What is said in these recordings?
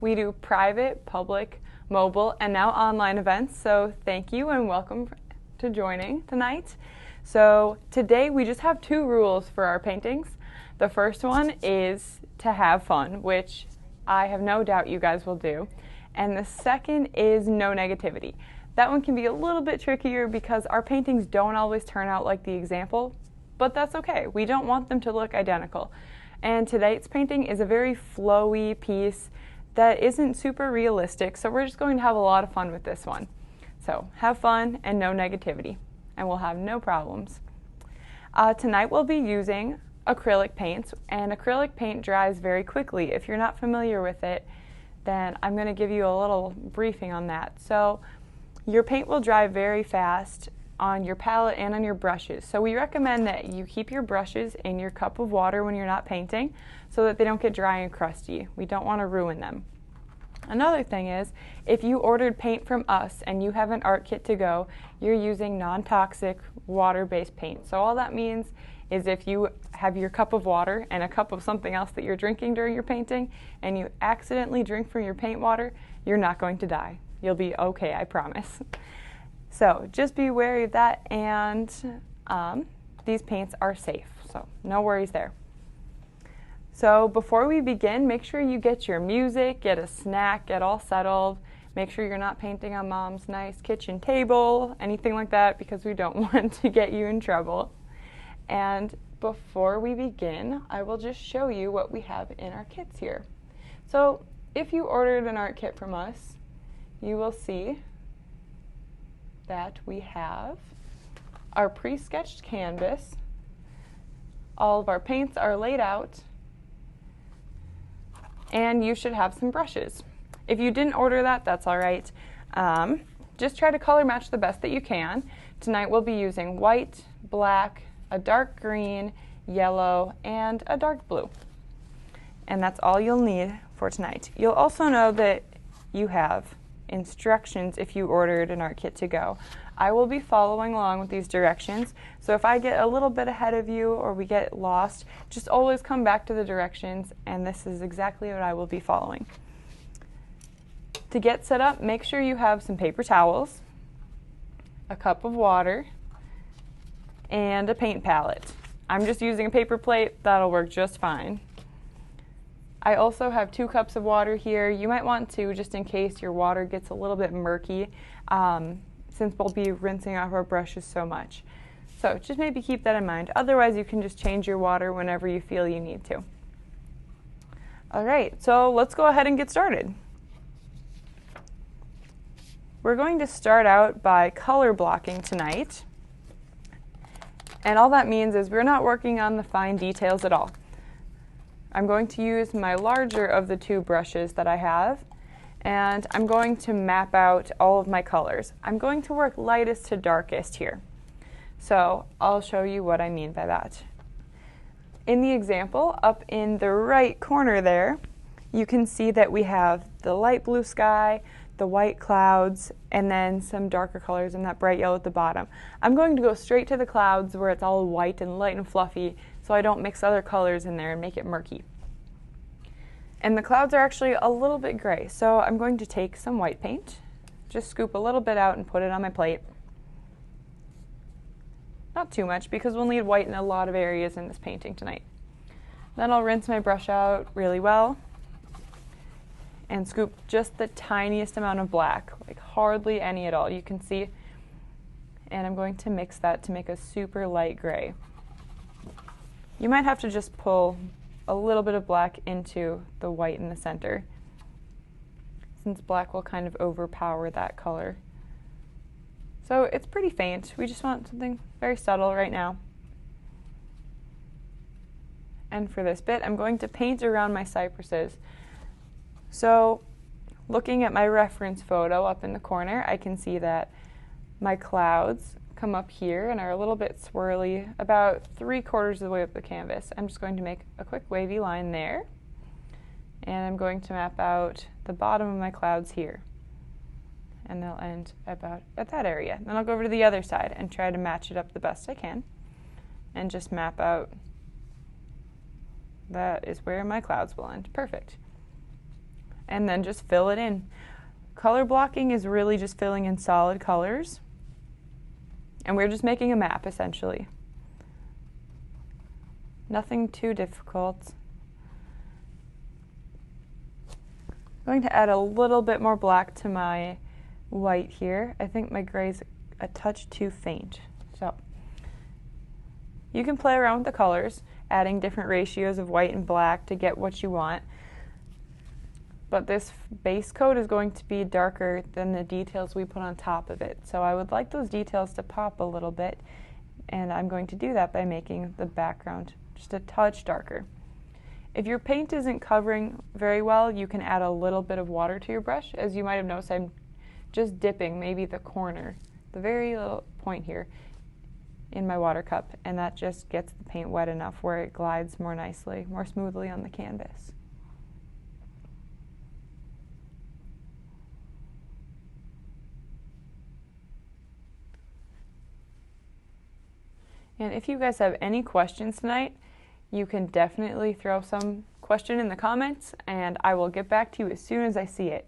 We do private, public, mobile, and now online events, so thank you and welcome to joining tonight. So today we just have two rules for our paintings. The first one is to have fun, which I have no doubt you guys will do. And the second is no negativity. That one can be a little bit trickier because our paintings don't always turn out like the example, but that's okay. We don't want them to look identical. And tonight's painting is a very flowy piece that isn't super realistic, so we're just going to have a lot of fun with this one. So have fun and no negativity, and we'll have no problems. Tonight we'll be using acrylic paints, and acrylic paint dries very quickly. If you're not familiar with it, then I'm going to give you a little briefing on that. So your paint will dry very fast on your palette and on your brushes. So we recommend that you keep your brushes in your cup of water when you're not painting so that they don't get dry and crusty. We don't want to ruin them. Another thing is, if you ordered paint from us and you have an art kit to go, you're using non-toxic water-based paint. So all that means is if you have your cup of water and a cup of something else that you're drinking during your painting and you accidentally drink from your paint water, you're not going to die. You'll be okay, I promise. So just be wary of that, and these paints are safe, so no worries there. So before we begin, make sure you get your music, get a snack, get all settled. Make sure you're not painting on Mom's nice kitchen table, anything like that, because we don't want to get you in trouble. And before we begin, I will just show you what we have in our kits here. So if you ordered an art kit from us, you will see that we have our pre-sketched canvas. All of our paints are laid out, and you should have some brushes. If you didn't order that, that's all right. Just try to color match the best that you can. Tonight we'll be using white, black, a dark green, yellow, and a dark blue. And that's all you'll need for tonight. You'll also know that you have instructions if you ordered an art kit to go. I will be following along with these directions, so if I get a little bit ahead of you or we get lost, just always come back to the directions, and this is exactly what I will be following. To get set up, make sure you have some paper towels, a cup of water, and a paint palette. I'm just using a paper plate. That'll work just fine. I also have 2 cups of water here. You might want to, just in case your water gets a little bit murky, since we'll be rinsing off our brushes so much. So just maybe keep that in mind. Otherwise, you can just change your water whenever you feel you need to. All right, so let's go ahead and get started. We're going to start out by color blocking tonight. And all that means is we're not working on the fine details at all. I'm going to use my larger of the 2 brushes that I have, and I'm going to map out all of my colors. I'm going to work lightest to darkest here. So I'll show you what I mean by that. In the example, up in the right corner there, you can see that we have the light blue sky, the white clouds, and then some darker colors in that bright yellow at the bottom. I'm going to go straight to the clouds where it's all white and light and fluffy, so I don't mix other colors in there and make it murky. And the clouds are actually a little bit gray, so I'm going to take some white paint, just scoop a little bit out and put it on my plate. Not too much, because we'll need white in a lot of areas in this painting tonight. Then I'll rinse my brush out really well and scoop just the tiniest amount of black, like hardly any at all, you can see. And I'm going to mix that to make a super light gray. You might have to just pull a little bit of black into the white in the center, since black will kind of overpower that color. So it's pretty faint. We just want something very subtle right now. And for this bit, I'm going to paint around my cypresses. So looking at my reference photo up in the corner, I can see that my clouds come up here and are a little bit swirly, about 3/4 of the way up the canvas. I'm just going to make a quick wavy line there, and I'm going to map out the bottom of my clouds here, and they'll end about at that area. Then I'll go over to the other side and try to match it up the best I can, and just map out that is where my clouds will end. Perfect. and then just fill it in. Color blocking is really just filling in solid colors, and we're just making a map essentially. Nothing too difficult. I'm going to add a little bit more black to my white here. I think my gray's a touch too faint. So you can play around with the colors, adding different ratios of white and black to get what you want. But this base coat is going to be darker than the details we put on top of it. So I would like those details to pop a little bit, and I'm going to do that by making the background just a touch darker. If your paint isn't covering very well, you can add a little bit of water to your brush. As you might have noticed, I'm just dipping maybe the corner, the very little point here, in my water cup, and that just gets the paint wet enough where it glides more nicely, more smoothly on the canvas. And if you guys have any questions tonight, you can definitely throw some question in the comments, and I will get back to you as soon as I see it.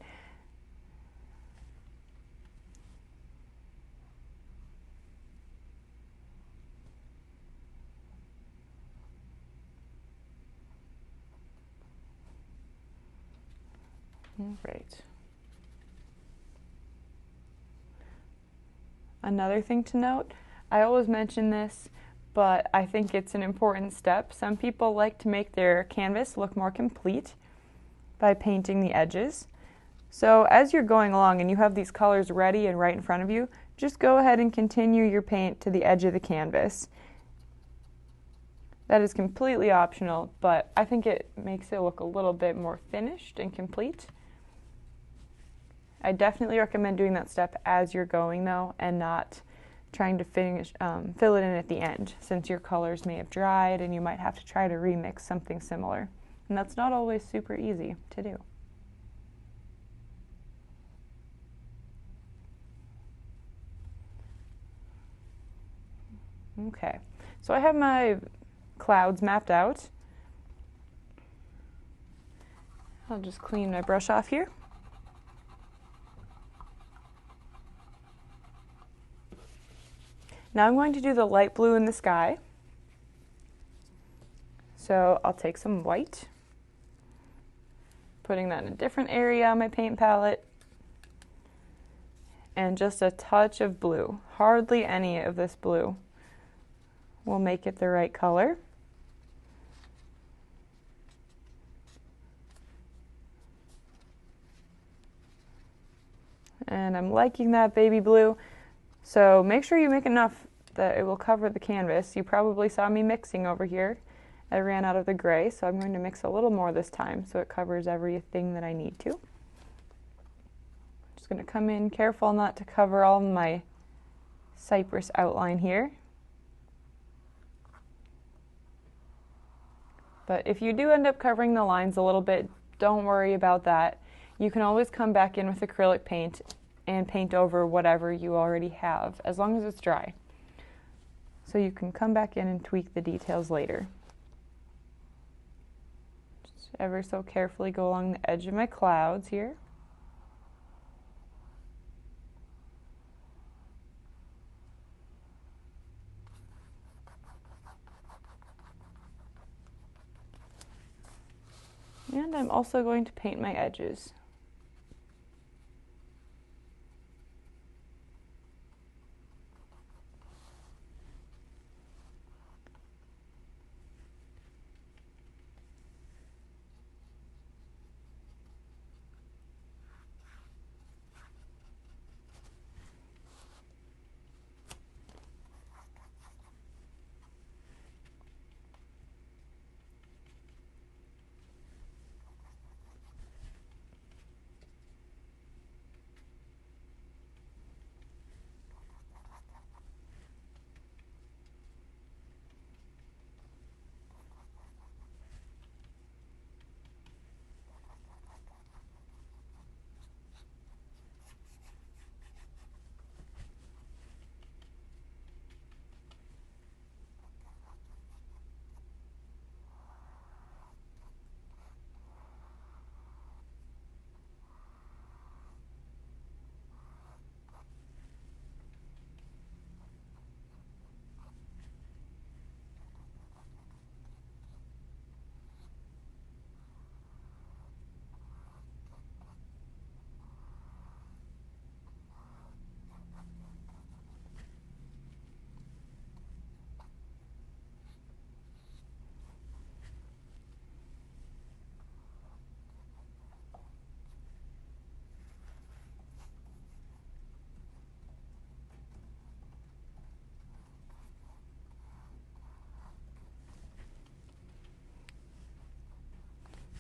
All right. Another thing to note, I always mention this, but I think it's an important step. Some people like to make their canvas look more complete by painting the edges. So as you're going along and you have these colors ready and right in front of you, just go ahead and continue your paint to the edge of the canvas. That is completely optional, but I think it makes it look a little bit more finished and complete. I definitely recommend doing that step as you're going though, and not trying to fill it in at the end, since your colors may have dried and you might have to try to remix something similar. And that's not always super easy to do. Okay, so I have my clouds mapped out. I'll just clean my brush off here. Now I'm going to do the light blue in the sky. So I'll take some white, putting that in a different area on my paint palette, and just a touch of blue. Hardly any of this blue will make it the right color. And I'm liking that baby blue. So make sure you make enough that it will cover the canvas. You probably saw me mixing over here. I ran out of the gray, so I'm going to mix a little more this time so it covers everything that I need to. Just going to come in careful not to cover all my cypress outline here. But if you do end up covering the lines a little bit, don't worry about that. You can always come back in with acrylic paint and paint over whatever you already have, as long as it's dry. So you can come back in and tweak the details later. Just ever so carefully go along the edge of my clouds here. And I'm also going to paint my edges.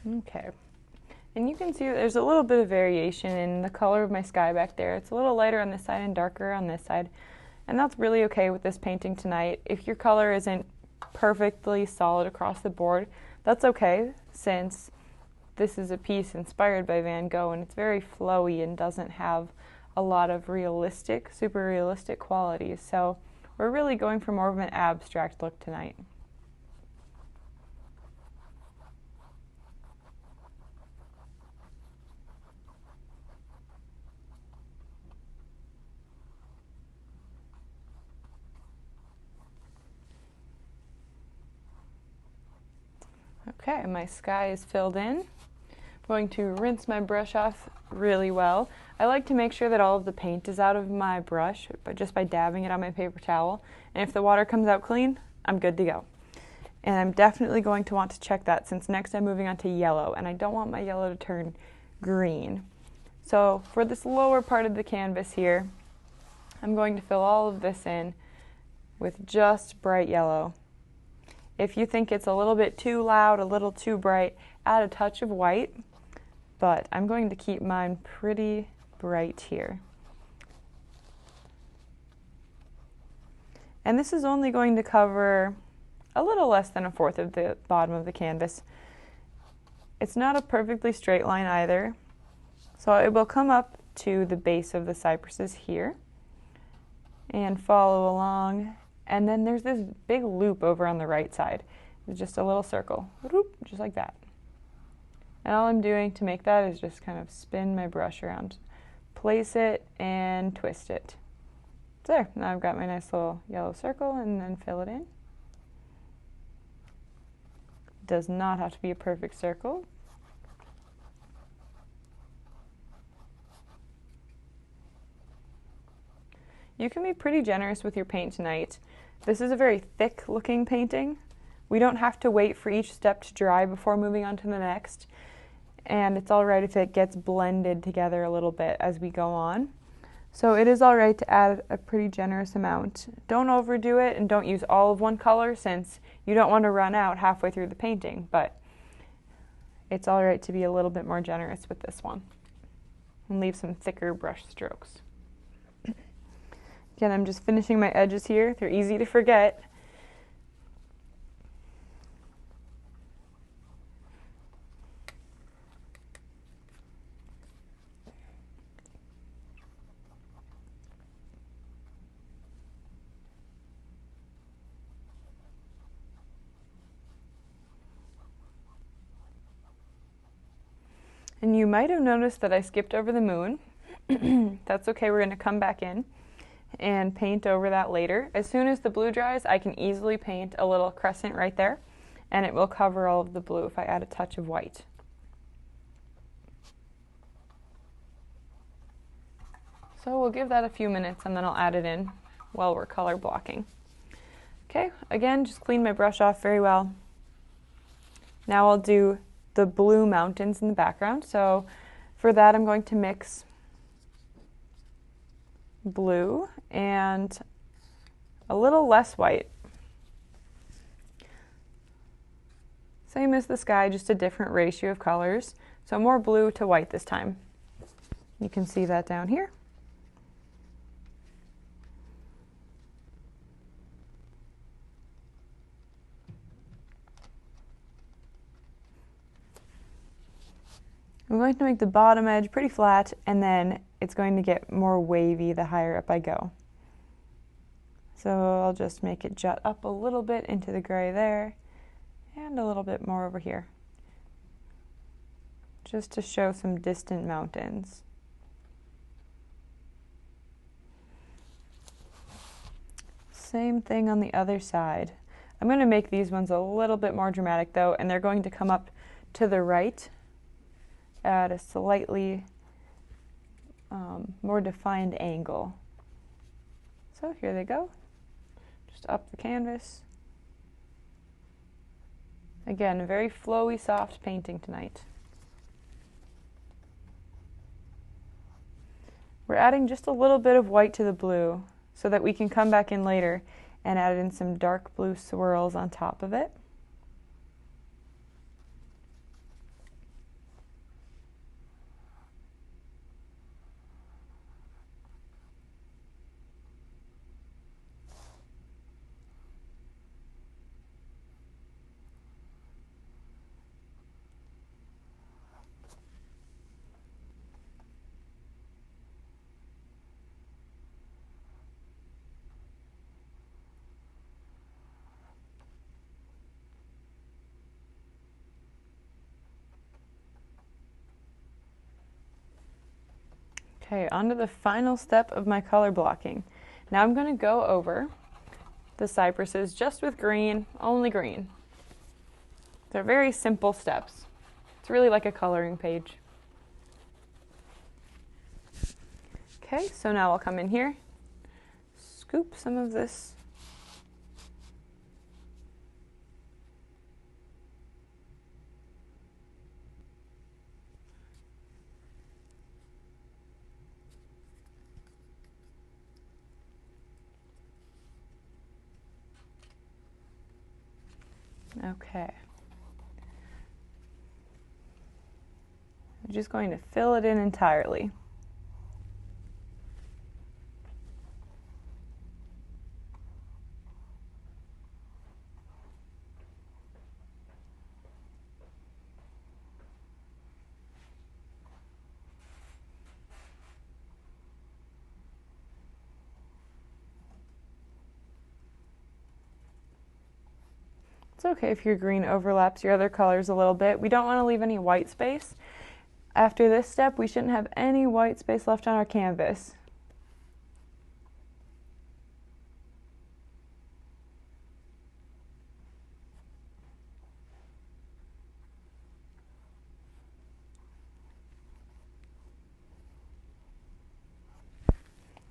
Okay. And you can see there's a little bit of variation in the color of my sky back there. It's a little lighter on this side and darker on this side. And that's really okay with this painting tonight. If your color isn't perfectly solid across the board, that's okay, since this is a piece inspired by Van Gogh and it's very flowy and doesn't have a lot of realistic, super realistic qualities. So we're really going for more of an abstract look tonight. Okay, my sky is filled in. I'm going to rinse my brush off really well. I like to make sure that all of the paint is out of my brush, but just by dabbing it on my paper towel. And if the water comes out clean, I'm good to go. And I'm definitely going to want to check that, since next I'm moving on to yellow, and I don't want my yellow to turn green. So for this lower part of the canvas here, I'm going to fill all of this in with just bright yellow. If you think it's a little bit too loud, a little too bright, add a touch of white, but I'm going to keep mine pretty bright here. And this is only going to cover a little less than a fourth of the bottom of the canvas. It's not a perfectly straight line either, so it will come up to the base of the cypresses here and follow along. And then there's this big loop over on the right side. It's just a little circle, just like that. And all I'm doing to make that is just kind of spin my brush around, place it, and twist it. There, now I've got my nice little yellow circle, and then fill it in. Does not have to be a perfect circle. You can be pretty generous with your paint tonight. This is a very thick looking painting. We don't have to wait for each step to dry before moving on to the next. And it's all right if it gets blended together a little bit as we go on. So it is all right to add a pretty generous amount. Don't overdo it, and don't use all of one color, since you don't want to run out halfway through the painting, but it's all right to be a little bit more generous with this one and leave some thicker brush strokes. Again, I'm just finishing my edges here. They're easy to forget. And you might have noticed that I skipped over the moon. That's okay, we're going to come back in and paint over that later. As soon as the blue dries, I can easily paint a little crescent right there, and it will cover all of the blue if I add a touch of white. So we'll give that a few minutes, and then I'll add it in while we're color blocking. Okay, again, just clean my brush off very well. Now I'll do the blue mountains in the background. So for that, I'm going to mix blue and a little less white. Same as the sky, just a different ratio of colors. So more blue to white this time. You can see that down here. I'm going to make the bottom edge pretty flat, and then it's going to get more wavy the higher up I go. So I'll just make it jut up a little bit into the gray there, and a little bit more over here, just to show some distant mountains. Same thing on the other side. I'm going to make these ones a little bit more dramatic though, and they're going to come up to the right at a slightly more defined angle. So here they go, just up the canvas. Again, a very flowy, soft painting tonight. We're adding just a little bit of white to the blue so that we can come back in later and add in some dark blue swirls on top of it. Okay, on to the final step of my color blocking. Now I'm going to go over the cypresses just with green, only green. They're very simple steps. It's really like a coloring page. Okay, so now I'll come in here, scoop some of this. Okay. I'm just going to fill it in entirely. It's okay if your green overlaps your other colors a little bit. We don't want to leave any white space. After this step, we shouldn't have any white space left on our canvas.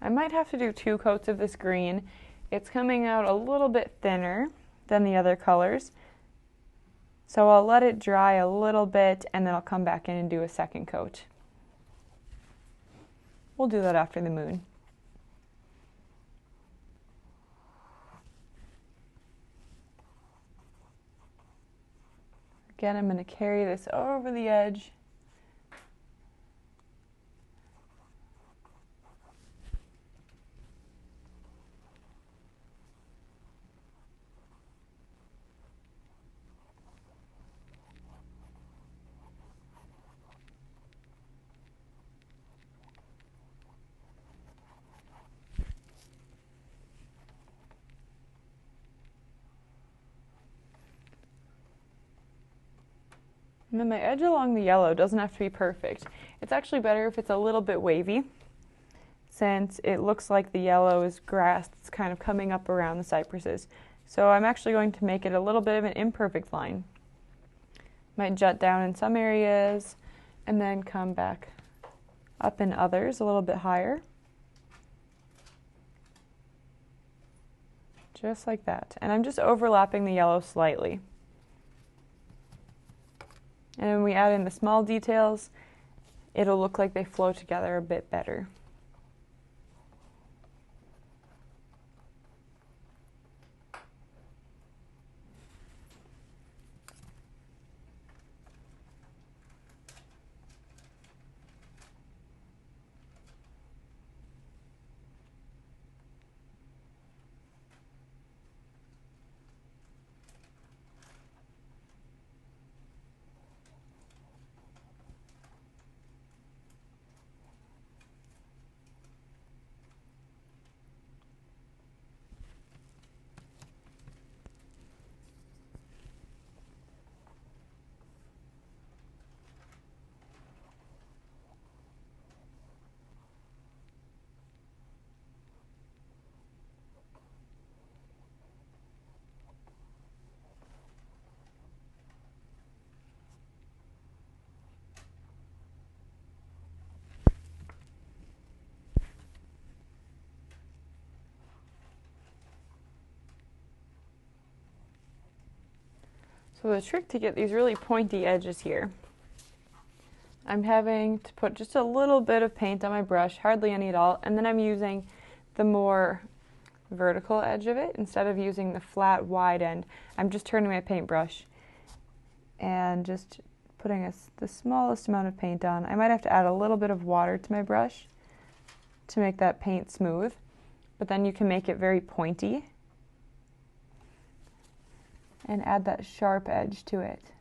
I might have to do 2 coats of this green. It's coming out a little bit thinner than the other colors. So I'll let it dry a little bit and then I'll come back in and do a second coat. We'll do that after the moon. Again, I'm going to carry this over the edge. And then my edge along the yellow doesn't have to be perfect. It's actually better if it's a little bit wavy, since it looks like the yellow is grass that's kind of coming up around the cypresses. So I'm actually going to make it a little bit of an imperfect line. Might jut down in some areas and then come back up in others a little bit higher. Just like that. And I'm just overlapping the yellow slightly. And when we add in the small details, it'll look like they flow together a bit better. So the trick to get these really pointy edges here, I'm having to put just a little bit of paint on my brush, hardly any at all, and then I'm using the more vertical edge of it instead of using the flat wide end. I'm just turning my paintbrush and just putting the smallest amount of paint on. I might have to add a little bit of water to my brush to make that paint smooth, but then you can make it very pointy and add that sharp edge to it.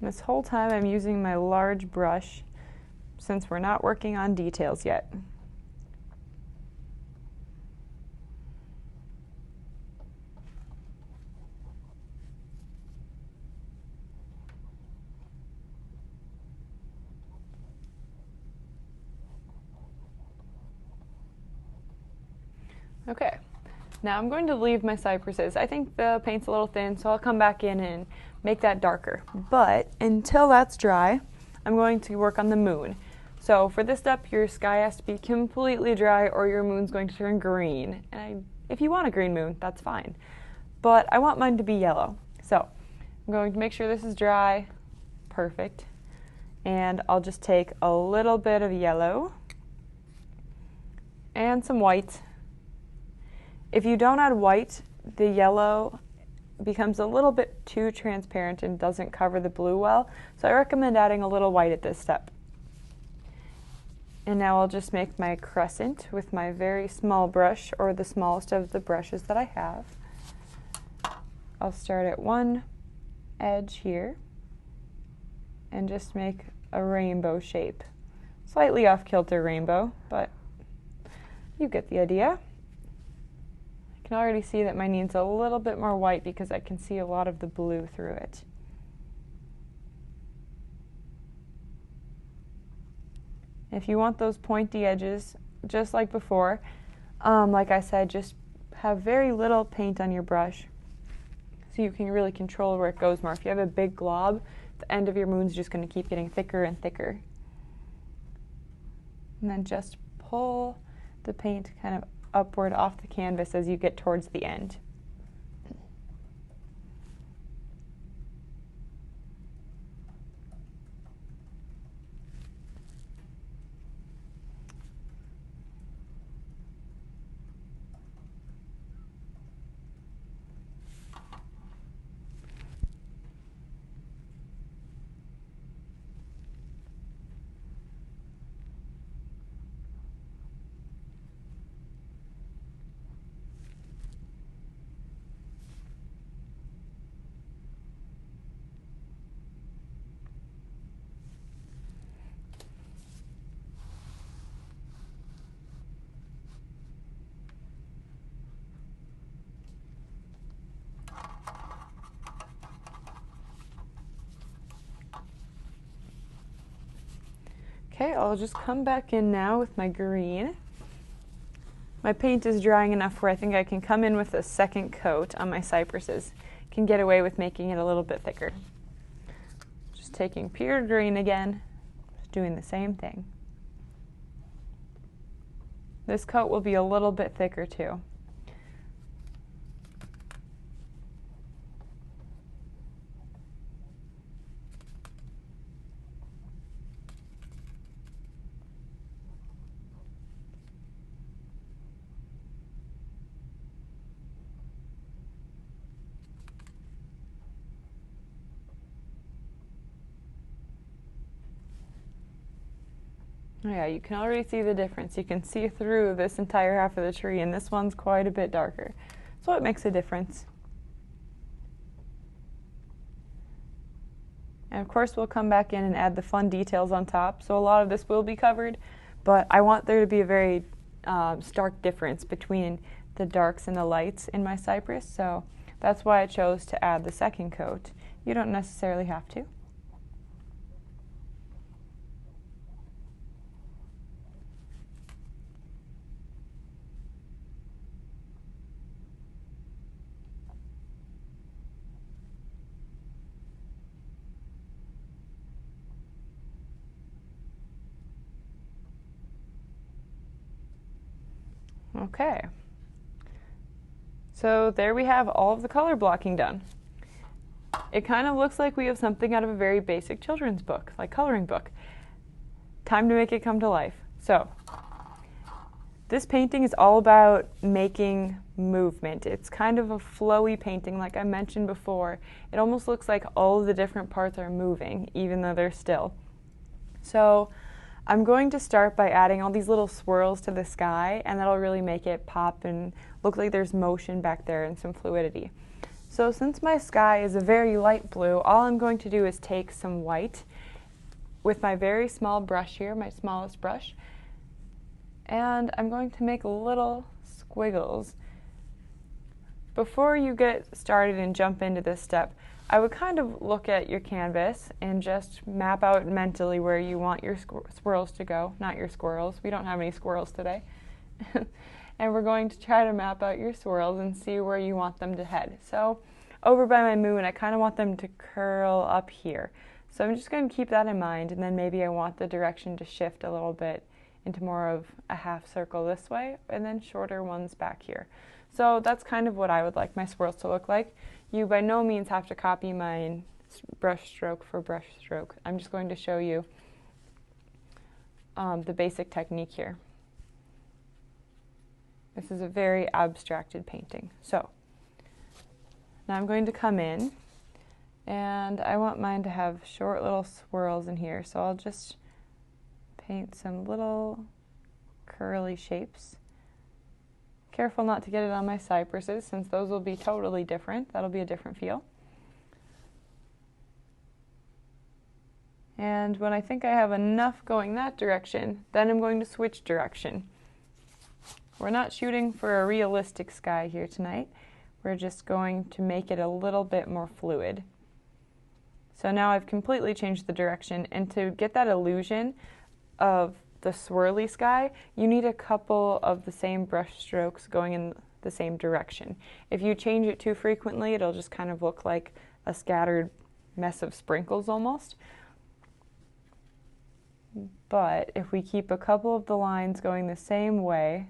And this whole time I'm using my large brush since we're not working on details yet. Okay, now I'm going to leave my cypresses. I think the paint's a little thin, so I'll come back in and make that darker. But until that's dry, I'm going to work on the moon. So for this step, your sky has to be completely dry or your moon's going to turn green. And if you want a green moon, that's fine. But I want mine to be yellow. So I'm going to make sure this is dry. Perfect. And I'll just take a little bit of yellow and some white. If you don't add white, the yellow becomes a little bit too transparent and doesn't cover the blue well. So I recommend adding a little white at this step. And now I'll just make my crescent with my very small brush, or the smallest of the brushes that I have. I'll start at one edge here and just make a rainbow shape. Slightly off-kilter rainbow, but you get the idea. I can already see that mine needs a little bit more white because I can see a lot of the blue through it. If you want those pointy edges, just like before, like I said, just have very little paint on your brush so you can really control where it goes more. If you have a big glob, the end of your moon's just going to keep getting thicker and thicker. And then just pull the paint kind of upward off the canvas as you get towards the end. Okay, I'll just come back in now with my green. My paint is drying enough where I think I can come in with a second coat on my cypresses. Can get away with making it a little bit thicker. Just taking pure green again, just doing the same thing. This coat will be a little bit thicker too. Oh yeah, you can already see the difference. You can see through this entire half of the tree, and this one's quite a bit darker. So it makes a difference. And of course we'll come back in and add the fun details on top. So a lot of this will be covered, but I want there to be a very stark difference between the darks and the lights in my cypress. So that's why I chose to add the second coat. You don't necessarily have to. Okay, so there we have all of the color blocking done. It kind of looks like we have something out of a very basic children's book, like coloring book. Time to make it come to life. So, this painting is all about making movement. It's kind of a flowy painting, like I mentioned before. It almost looks like all of the different parts are moving, even though they're still. So, I'm going to start by adding all these little swirls to the sky, and that'll really make it pop and look like there's motion back there and some fluidity. So since my sky is a very light blue, all I'm going to do is take some white with my very small brush here, my smallest brush, and I'm going to make little squiggles. Before you get started and jump into this step, I would kind of look at your canvas and just map out mentally where you want your swirls to go, not your squirrels. We don't have any squirrels today. And we're going to try to map out your swirls and see where you want them to head. So over by my moon, I kind of want them to curl up here. So I'm just going to keep that in mind, and then maybe I want the direction to shift a little bit into more of a half circle this way, and then shorter ones back here. So that's kind of what I would like my swirls to look like. You by no means have to copy mine brush stroke for brush stroke. I'm just going to show you the basic technique here. This is a very abstracted painting. So now I'm going to come in, and I want mine to have short little swirls in here. So I'll just paint some little curly shapes. Careful not to get it on my cypresses, since those will be totally different. That'll be a different feel. And when I think I have enough going that direction, then I'm going to switch direction. We're not shooting for a realistic sky here tonight. We're just going to make it a little bit more fluid. So now I've completely changed the direction, and to get that illusion of the swirly sky, you need a couple of the same brush strokes going in the same direction. If you change it too frequently, it'll just kind of look like a scattered mess of sprinkles almost. But if we keep a couple of the lines going the same way,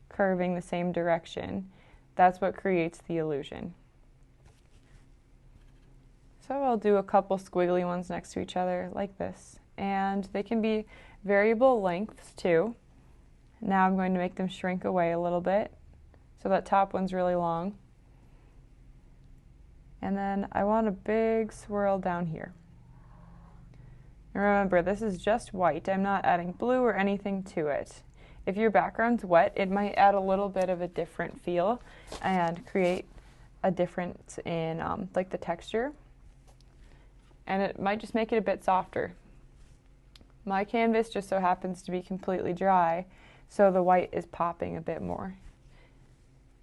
curving the same direction, that's what creates the illusion. So I'll do a couple squiggly ones next to each other like this, and they can be variable lengths too. Now I'm going to make them shrink away a little bit, so that top one's really long. And then I want a big swirl down here. And remember, this is just white. I'm not adding blue or anything to it. If your background's wet, it might add a little bit of a different feel and create a difference in like the texture. And it might just make it a bit softer. My canvas just so happens to be completely dry, so the white is popping a bit more.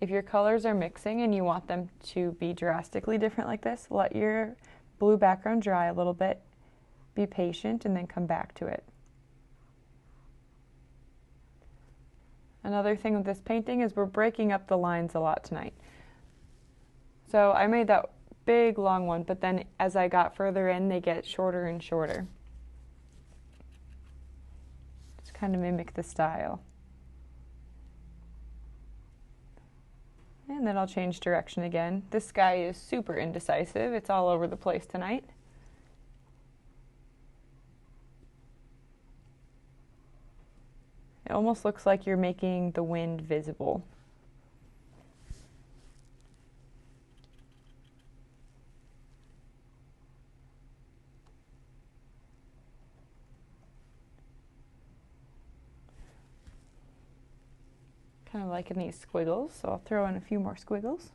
If your colors are mixing and you want them to be drastically different like this, let your blue background dry a little bit, be patient, and then come back to it. Another thing with this painting is we're breaking up the lines a lot tonight. So I made that big long one, but then as I got further in, they get shorter and shorter. Just kind of mimic the style. And then I'll change direction again. This sky is super indecisive. It's all over the place tonight. It almost looks like you're making the wind visible. Kind of liking these squiggles, so I'll throw in a few more squiggles.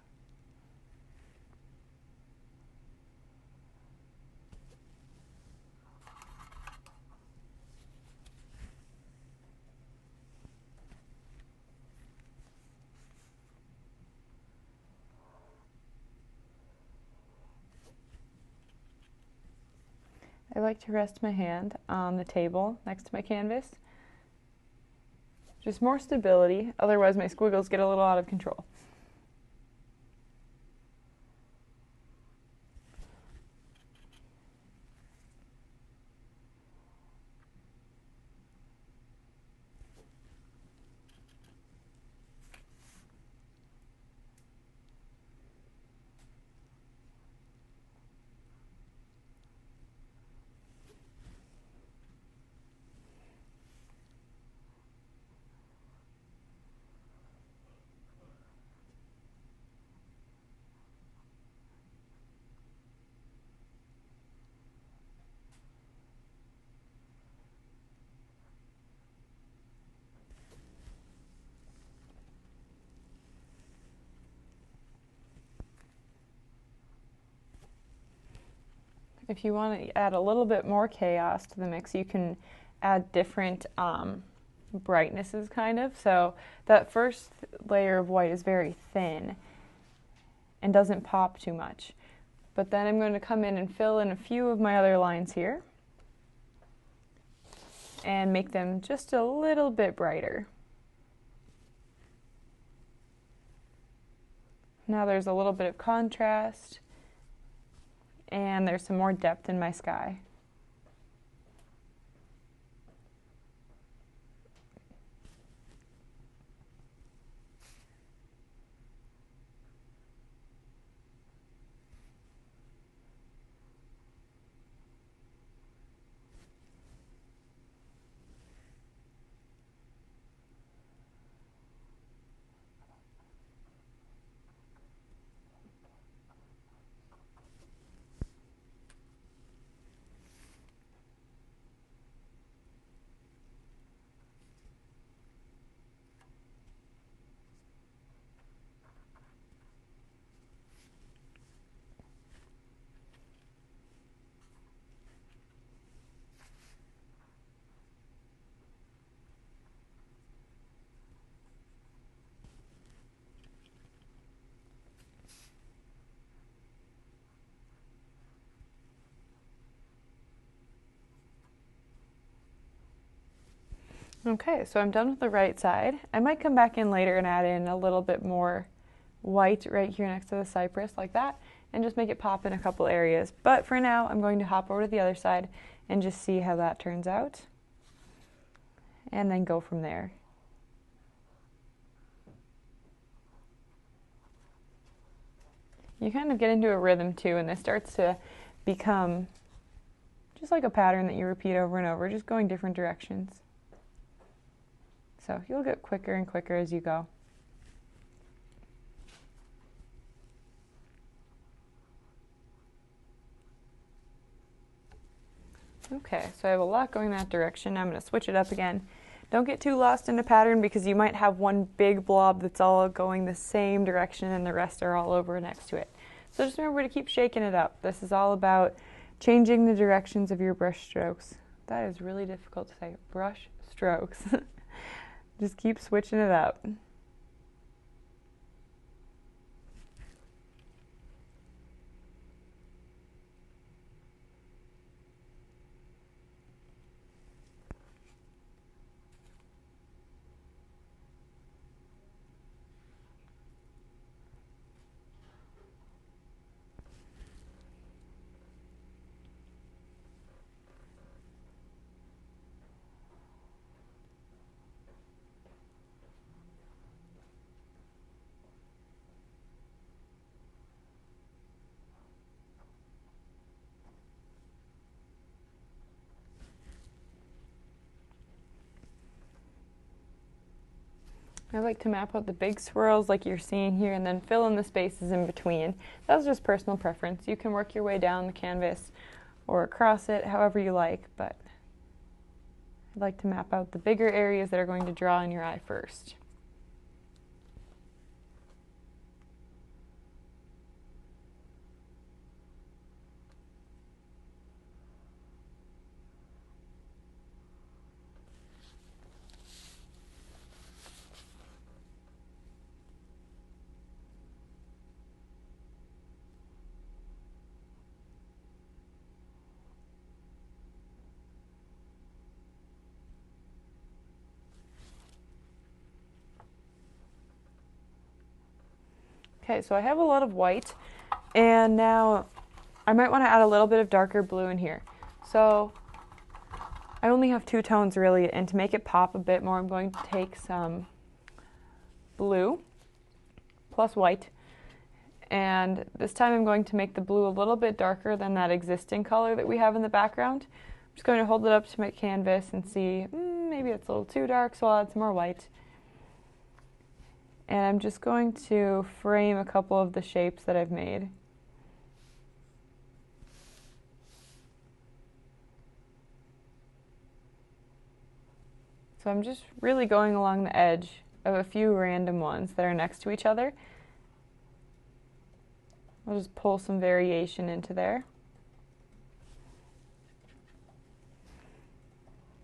I like to rest my hand on the table next to my canvas. Just more stability, otherwise my squiggles get a little out of control. if you want to add a little bit more chaos to the mix, you can add different brightnesses kind of. So that first layer of white is very thin and doesn't pop too much. But then I'm going to come in and fill in a few of my other lines here and make them just a little bit brighter. Now there's a little bit of contrast and there's some more depth in my sky. Okay, so I'm done with the right side. I might come back in later and add in a little bit more white right here next to the cypress like that and just make it pop in a couple areas. But for now, I'm going to hop over to the other side and just see how that turns out and then go from there. You kind of get into a rhythm too, and this starts to become just like a pattern that you repeat over and over, just going different directions. So you'll get quicker and quicker as you go. Okay, so I have a lot going that direction. I'm going to switch it up again. Don't get too lost in a pattern because you might have one big blob that's all going the same direction and the rest are all over next to it. So just remember to keep shaking it up. This is all about changing the directions of your brush strokes. That is really difficult to say. Brush strokes. Just keep switching it up. I like to map out the big swirls like you're seeing here and then fill in the spaces in between. That's just personal preference. You can work your way down the canvas or across it, however you like, but I like to map out the bigger areas that are going to draw in your eye first. Okay, so I have a lot of white, and now I might want to add a little bit of darker blue in here. So I only have two tones really, and to make it pop a bit more, I'm going to take some blue plus white, and this time I'm going to make the blue a little bit darker than that existing color that we have in the background. I'm just going to hold it up to my canvas and see, maybe it's a little too dark, so I'll add some more white. And I'm just going to frame a couple of the shapes that I've made. So I'm just really going along the edge of a few random ones that are next to each other. I'll just pull some variation into there.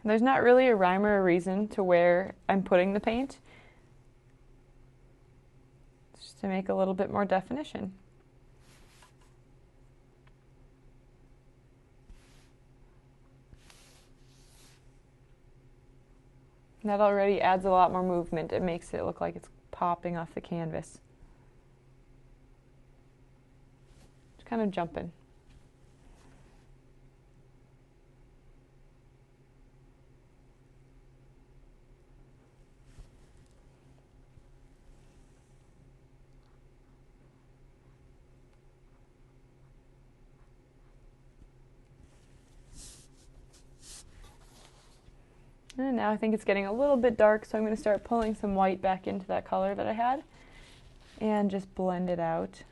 There's not really a rhyme or a reason to where I'm putting the paint, just to make a little bit more definition. That already adds a lot more movement. It makes it look like it's popping off the canvas. Just kind of jumping. And now I think it's getting a little bit dark, so I'm going to start pulling some white back into that color that I had and just blend it out.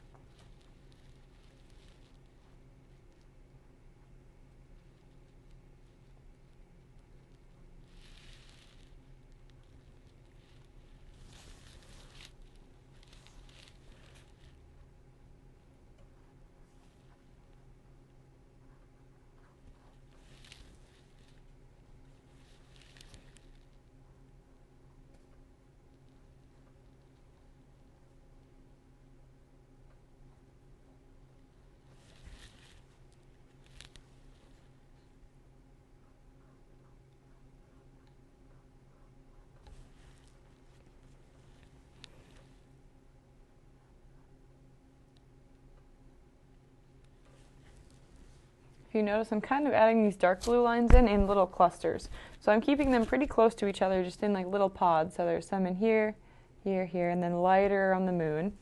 If you notice, I'm kind of adding these dark blue lines in little clusters. So I'm keeping them pretty close to each other, just in like little pods. So there's some in here, here, here, and then lighter on the moon.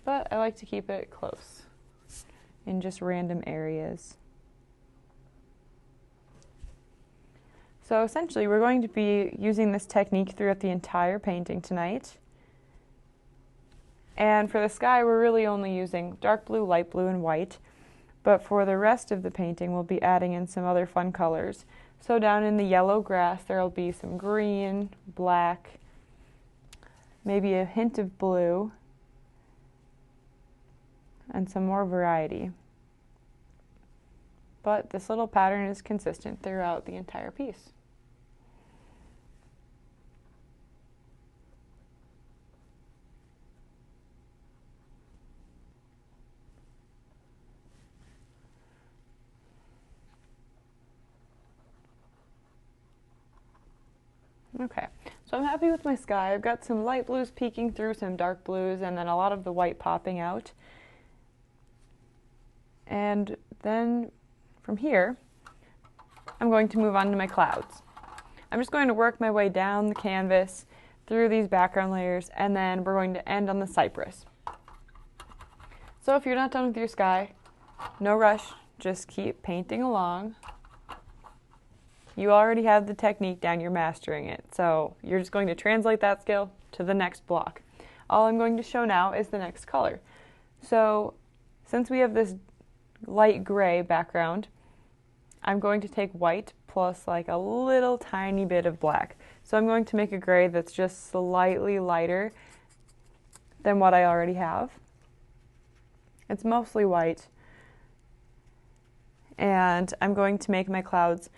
But I like to keep it close in just random areas. So essentially, we're going to be using this technique throughout the entire painting tonight. And for the sky, we're really only using dark blue, light blue, and white. But for the rest of the painting, we'll be adding in some other fun colors. So down in the yellow grass, there will be some green, black, maybe a hint of blue, and some more variety. But this little pattern is consistent throughout the entire piece. Okay, so I'm happy with my sky. I've got some light blues peeking through, some dark blues, and then a lot of the white popping out. And then from here, I'm going to move on to my clouds. I'm just going to work my way down the canvas through these background layers, and then we're going to end on the cypress. So if you're not done with your sky, no rush, just keep painting along. You already have the technique down, you're mastering it, so you're just going to translate that skill to the next block. All I'm going to show now is the next color. So since we have this light gray background, I'm going to take white plus like a little tiny bit of black. So I'm going to make a gray that's just slightly lighter than what I already have. It's mostly white. And I'm going to make my clouds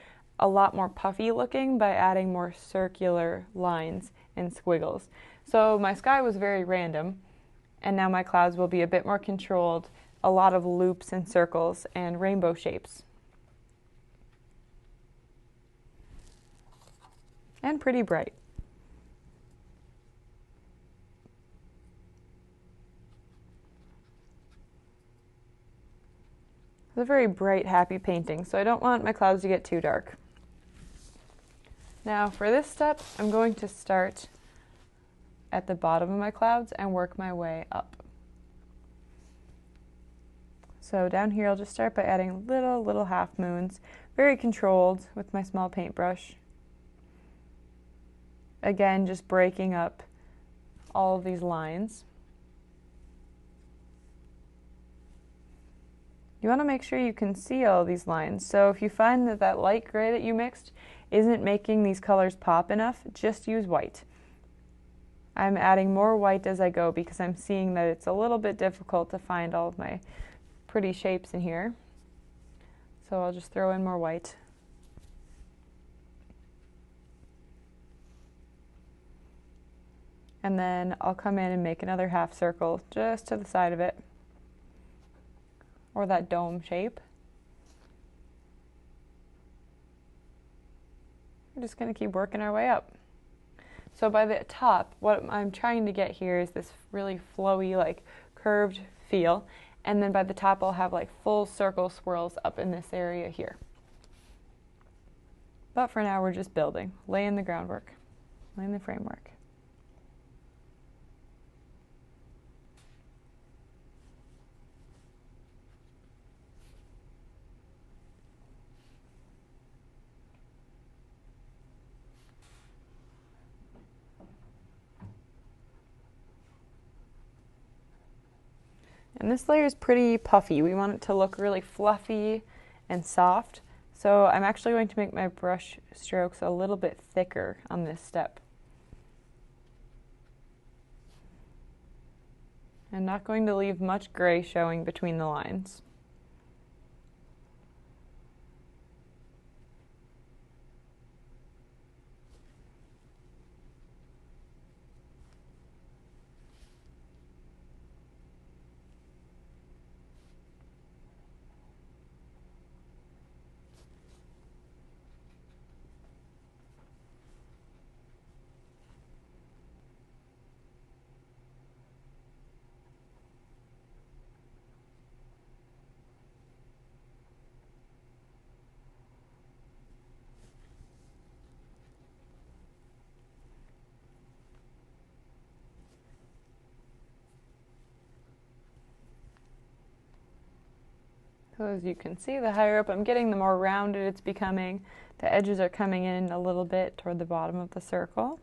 a lot more puffy looking by adding more circular lines and squiggles. So my sky was very random, and now my clouds will be a bit more controlled, a lot of loops and circles and rainbow shapes. And pretty bright. It's a very bright, happy painting, so I don't want my clouds to get too dark. Now for this step, I'm going to start at the bottom of my clouds and work my way up. So down here, I'll just start by adding little half moons, very controlled with my small paintbrush. Again, just breaking up all of these lines. You want to make sure you can see all these lines. So if you find that that light gray that you mixed isn't making these colors pop enough, just use white. I'm adding more white as I go because I'm seeing that it's a little bit difficult to find all of my pretty shapes in here. So I'll just throw in more white. And then I'll come in and make another half circle just to the side of it, or that dome shape. We're just going to keep working our way up. So by the top, what I'm trying to get here is this really flowy, like curved feel. And then by the top, I'll have like full circle swirls up in this area here. But for now, we're just building, laying the groundwork, laying the framework. And this layer is pretty puffy. We want it to look really fluffy and soft. So I'm actually going to make my brush strokes a little bit thicker on this step. I'm not going to leave much gray showing between the lines. So as you can see, the higher up I'm getting, the more rounded it's becoming. The edges are coming in a little bit toward the bottom of the circle.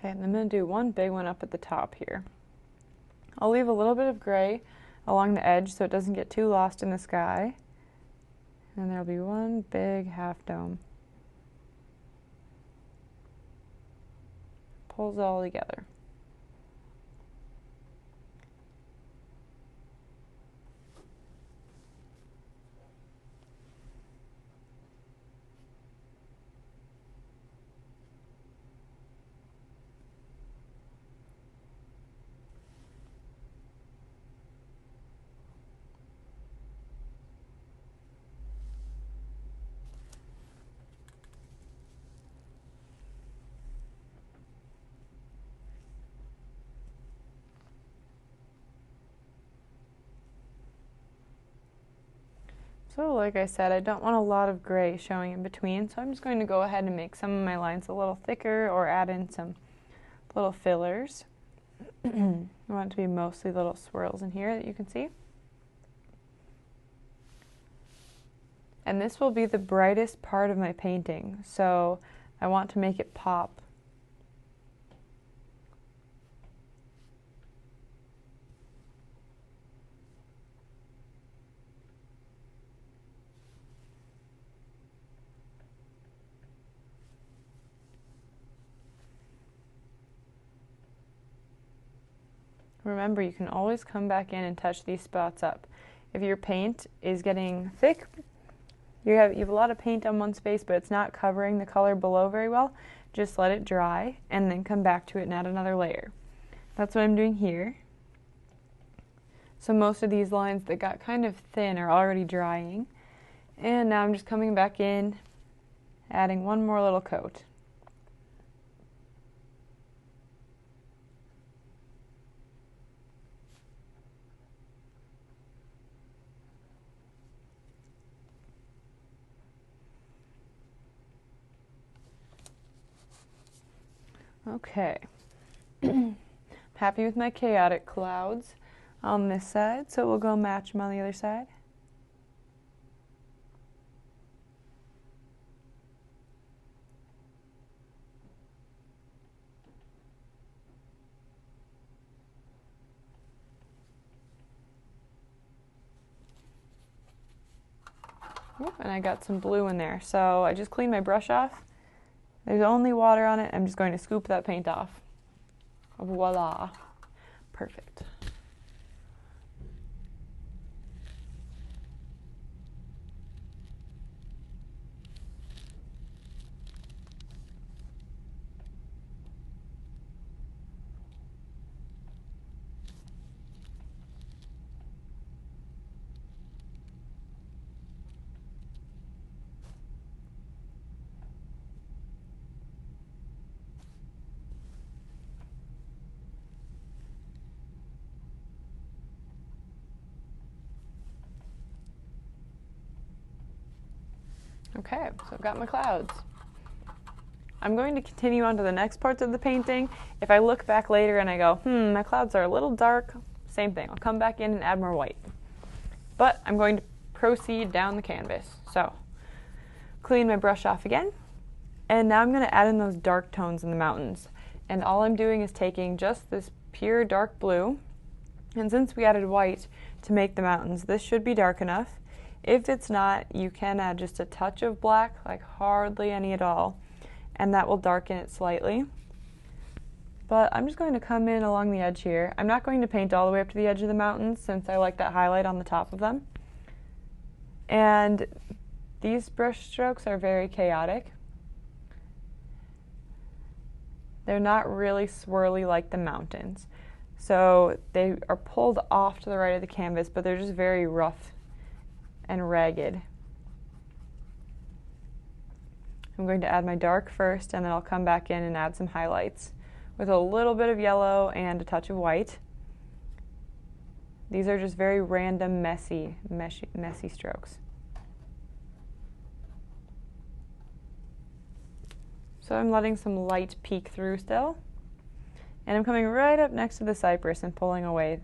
Okay, and I'm going to do one big one up at the top here. I'll leave a little bit of gray along the edge so it doesn't get too lost in the sky. And there'll be one big half dome. Pulls it all together. So like I said, I don't want a lot of gray showing in between, so I'm just going to go ahead and make some of my lines a little thicker or add in some little fillers. I want it to be mostly little swirls in here that you can see. And this will be the brightest part of my painting, so I want to make it pop. Remember, you can always come back in and touch these spots up. If your paint is getting thick, you have a lot of paint on one space, but it's not covering the color below very well, just let it dry and then come back to it and add another layer. That's what I'm doing here. So most of these lines that got kind of thin are already drying. And now I'm just coming back in, adding one more little coat. Okay. Happy with my chaotic clouds on this side, so we'll go match them on the other side. Ooh, and I got some blue in there, so I just cleaned my brush off. There's only water on it. I'm just going to scoop that paint off. Voila. Perfect. Okay, so I've got my clouds. I'm going to continue on to the next parts of the painting. If I look back later and I go, my clouds are a little dark, same thing. I'll come back in and add more white. But I'm going to proceed down the canvas. So, clean my brush off again. And now I'm going to add in those dark tones in the mountains. And all I'm doing is taking just this pure dark blue. And since we added white to make the mountains, this should be dark enough. If it's not, you can add just a touch of black, like hardly any at all, and that will darken it slightly. But I'm just going to come in along the edge here. I'm not going to paint all the way up to the edge of the mountains since I like that highlight on the top of them. And these brush strokes are very chaotic. They're not really swirly like the mountains. So they are pulled off to the right of the canvas, but they're just very rough and ragged. I'm going to add my dark first, and then I'll come back in and add some highlights with a little bit of yellow and a touch of white. These are just very random, messy strokes. So I'm letting some light peek through still, and I'm coming right up next to the cypress and pulling away.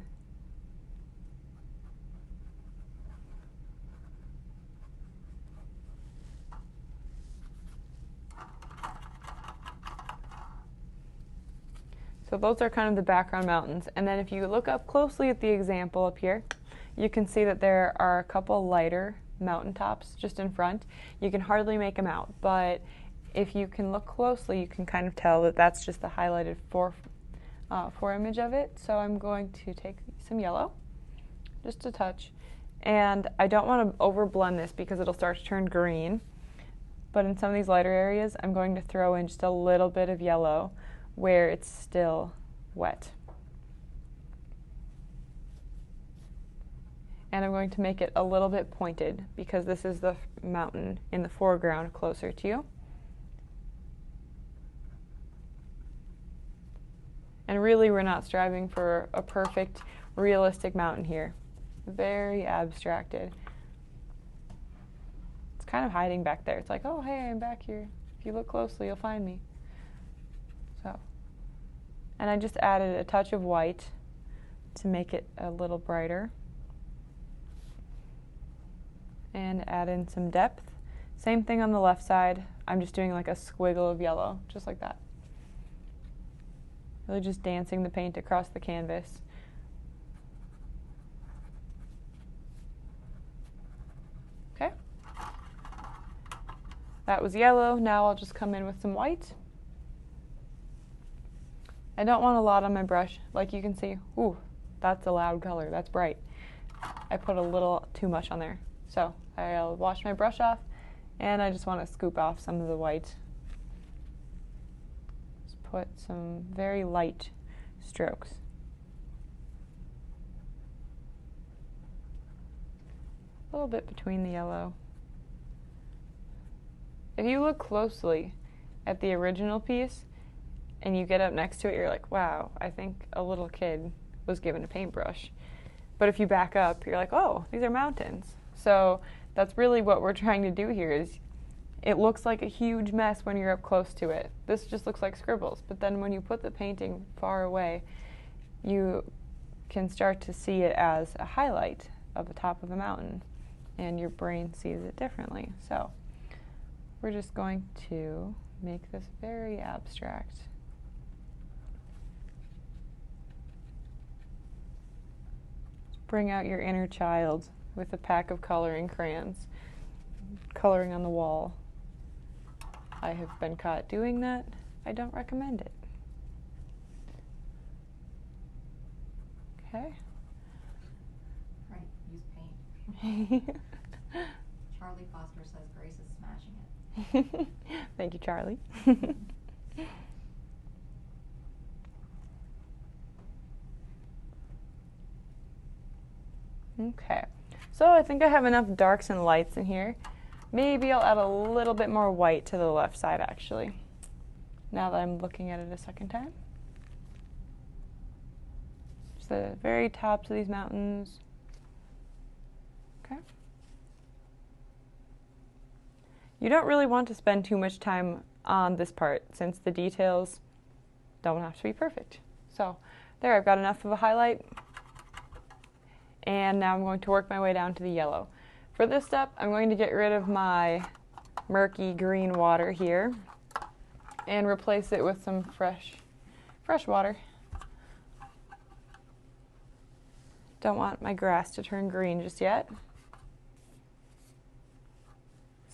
So those are kind of the background mountains. And then if you look up closely at the example up here, you can see that there are a couple lighter mountaintops just in front. You can hardly make them out, but if you can look closely, you can kind of tell that that's just the highlighted fore image of it. So I'm going to take some yellow, just a touch, and I don't want to overblend this because it'll start to turn green, but in some of these lighter areas, I'm going to throw in just a little bit of yellow where it's still wet. And I'm going to make it a little bit pointed because this is the mountain in the foreground closer to you. And really, we're not striving for a perfect, realistic mountain here. Very abstracted. It's kind of hiding back there. It's like, oh, hey, I'm back here. If you look closely, you'll find me. So, and I just added a touch of white to make it a little brighter. And add in some depth. Same thing on the left side. I'm just doing like a squiggle of yellow, just like that. Really just dancing the paint across the canvas. Okay. That was yellow. Now I'll just come in with some white. I don't want a lot on my brush. Like you can see, ooh, that's a loud color, that's bright. I put a little too much on there. So I'll wash my brush off, and I just want to scoop off some of the white. Just put some very light strokes. A little bit between the yellow. If you look closely at the original piece and you get up next to it, you're like, wow, I think a little kid was given a paintbrush. But if you back up, you're like, oh, these are mountains. So that's really what we're trying to do here. Is it looks like a huge mess when you're up close to it. This just looks like scribbles. But then when you put the painting far away, you can start to see it as a highlight of the top of a mountain, and your brain sees it differently. So we're just going to make this very abstract. Bring out your inner child with a pack of coloring crayons, coloring on the wall. I have been caught doing that. I don't recommend it. Okay. Right, use paint. Charlie Foster says Grace is smashing it. Thank you, Charlie. Okay, so I think I have enough darks and lights in here. Maybe I'll add a little bit more white to the left side, actually, now that I'm looking at it a second time. Just the very tops of these mountains. Okay. You don't really want to spend too much time on this part, since the details don't have to be perfect. So there, I've got enough of a highlight. And now I'm going to work my way down to the yellow. For this step, I'm going to get rid of my murky green water here and replace it with some fresh water. Don't want my grass to turn green just yet.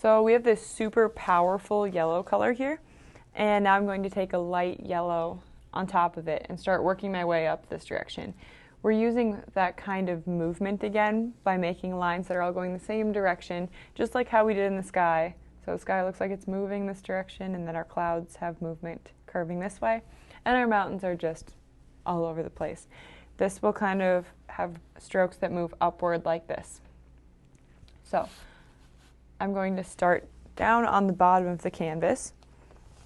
So we have this super powerful yellow color here, and now I'm going to take a light yellow on top of it and start working my way up this direction. We're using that kind of movement again by making lines that are all going the same direction, just like how we did in the sky. So the sky looks like it's moving this direction, and then our clouds have movement curving this way, and our mountains are just all over the place. This will kind of have strokes that move upward like this. So I'm going to start down on the bottom of the canvas,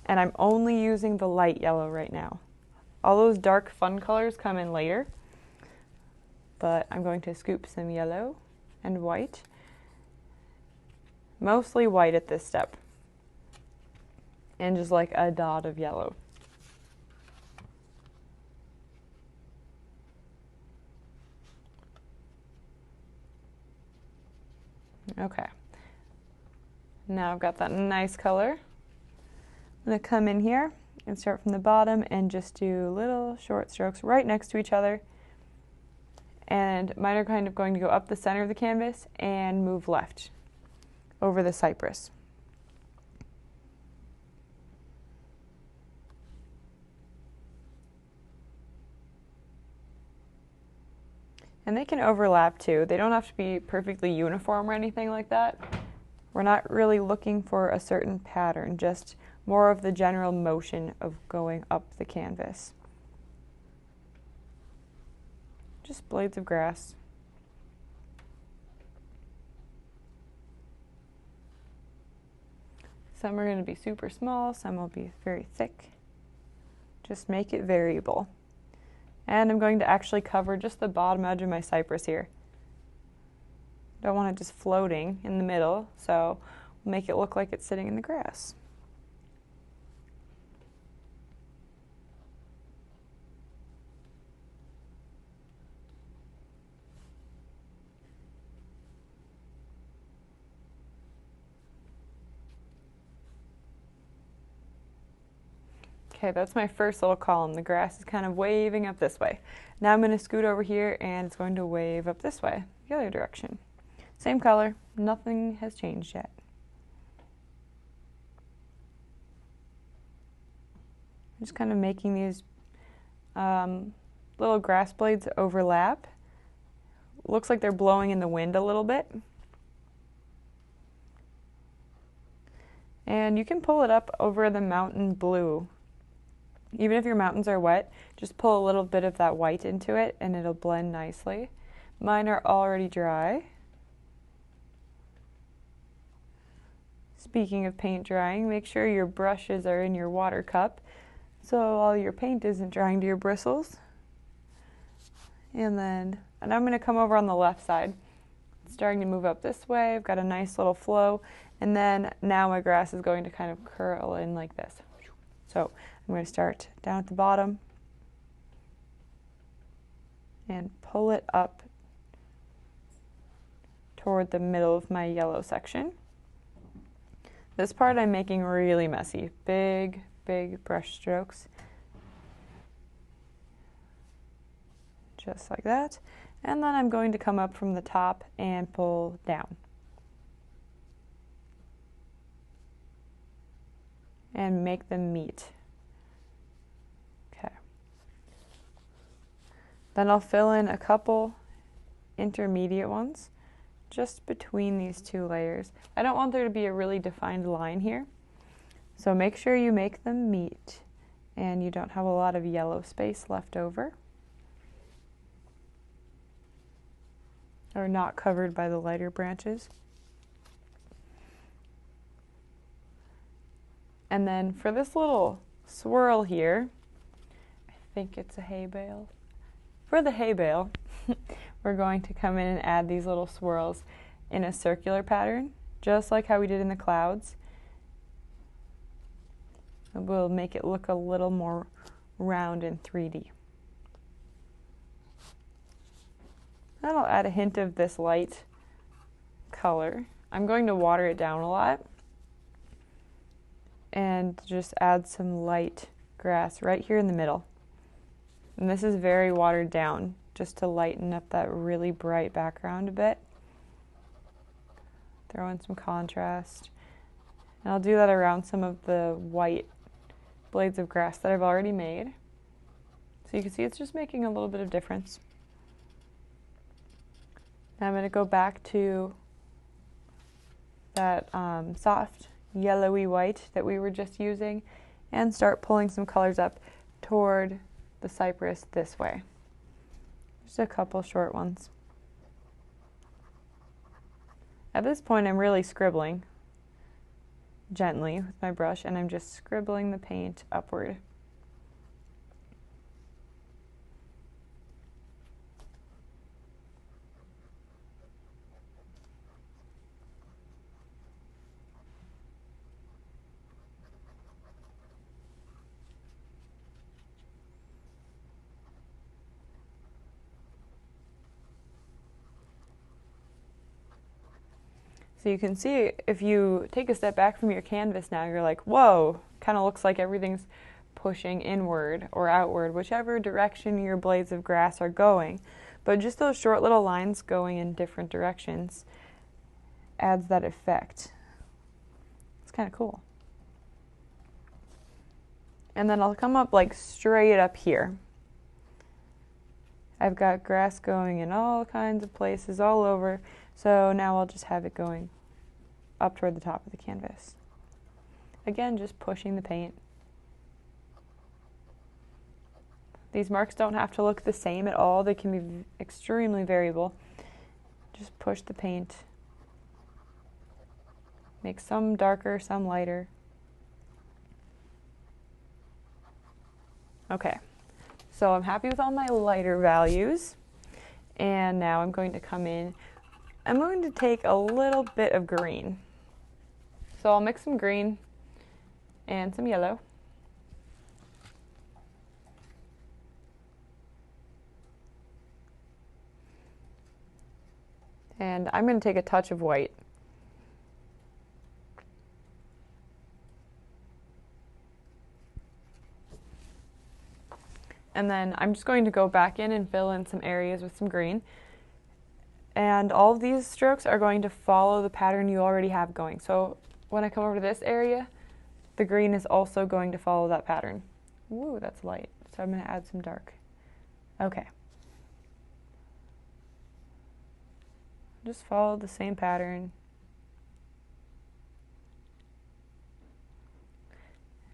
and I'm only using the light yellow right now. All those dark fun colors come in later. But I'm going to scoop some yellow and white, mostly white at this step, and just like a dot of yellow. Okay, now I've got that nice color. I'm going to come in here and start from the bottom and just do little short strokes right next to each other. And mine are kind of going to go up the center of the canvas and move left over the cypress. And they can overlap too. They don't have to be perfectly uniform or anything like that. We're not really looking for a certain pattern, just more of the general motion of going up the canvas. Just blades of grass. Some are going to be super small, some will be very thick. Just make it variable. And I'm going to actually cover just the bottom edge of my cypress here. Don't want it just floating in the middle, so we'll make it look like it's sitting in the grass. Okay, that's my first little column. The grass is kind of waving up this way. Now I'm going to scoot over here and it's going to wave up this way, the other direction. Same color, nothing has changed yet. I'm just kind of making these little grass blades overlap. Looks like they're blowing in the wind a little bit. And you can pull it up over the mountain blue. Even if your mountains are wet, just pull a little bit of that white into it and it'll blend nicely. Mine are already dry. Speaking of paint drying, make sure your brushes are in your water cup so all your paint isn't drying to your bristles. And I'm going to come over on the left side. It's starting to move up this way. I've got a nice little flow. And then now my grass is going to kind of curl in like this. So I'm going to start down at the bottom and pull it up toward the middle of my yellow section. This part I'm making really messy. Big, big brush strokes. Just like that. And then I'm going to come up from the top and pull down. And make them meet. Okay. Then I'll fill in a couple intermediate ones just between these two layers. I don't want there to be a really defined line here, so make sure you make them meet and you don't have a lot of yellow space left over or not covered by the lighter branches. And then for this little swirl here, I think it's a hay bale. For the hay bale, we're going to come in and add these little swirls in a circular pattern, just like how we did in the clouds. We'll make it look a little more round in 3D. And I'll add a hint of this light color. I'm going to water it down a lot and just add some light grass right here in the middle. And this is very watered down just to lighten up that really bright background a bit. Throw in some contrast. And I'll do that around some of the white blades of grass that I've already made. So you can see it's just making a little bit of difference. Now I'm going to go back to that soft yellowy white that we were just using and start pulling some colors up toward the cypress this way. Just a couple short ones. At this point I'm really scribbling gently with my brush and I'm just scribbling the paint upward. So you can see if you take a step back from your canvas now, you're like, whoa, kind of looks like everything's pushing inward or outward, whichever direction your blades of grass are going. But just those short little lines going in different directions adds that effect. It's kind of cool. And then I'll come up like straight up here. I've got grass going in all kinds of places all over. So now I'll just have it going up toward the top of the canvas. Again, just pushing the paint. These marks don't have to look the same at all. They can be extremely variable. Just push the paint. Make some darker, some lighter. Okay, so I'm happy with all my lighter values. And now I'm going to come in. I'm going to take a little bit of green. So I'll mix some green and some yellow. And I'm going to take a touch of white. And then I'm just going to go back in and fill in some areas with some green. And all of these strokes are going to follow the pattern you already have going. So when I come over to this area, the green is also going to follow that pattern. Ooh, that's light. So I'm going to add some dark. Okay. Just follow the same pattern.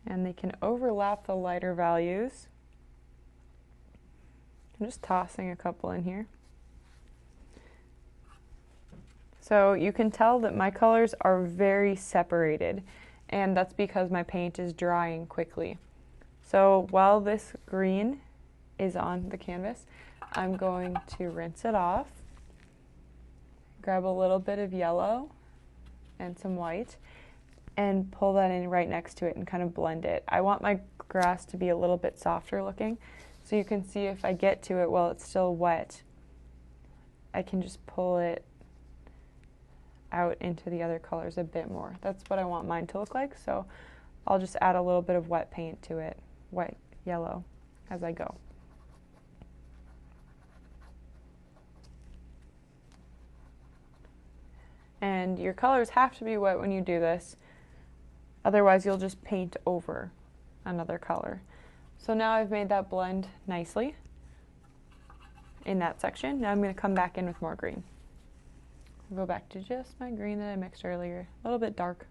And they can overlap the lighter values. I'm just tossing a couple in here. So you can tell that my colors are very separated, and that's because my paint is drying quickly. So while this green is on the canvas, I'm going to rinse it off, grab a little bit of yellow and some white, and pull that in right next to it and kind of blend it. I want my grass to be a little bit softer looking, so you can see if I get to it while it's still wet, I can just pull it out into the other colors a bit more. That's what I want mine to look like, so I'll just add a little bit of wet paint to it, wet yellow, as I go. And your colors have to be wet when you do this, otherwise you'll just paint over another color. So now I've made that blend nicely in that section. Now I'm going to come back in with more green. I'll go back to just my green that I mixed earlier, a little bit dark.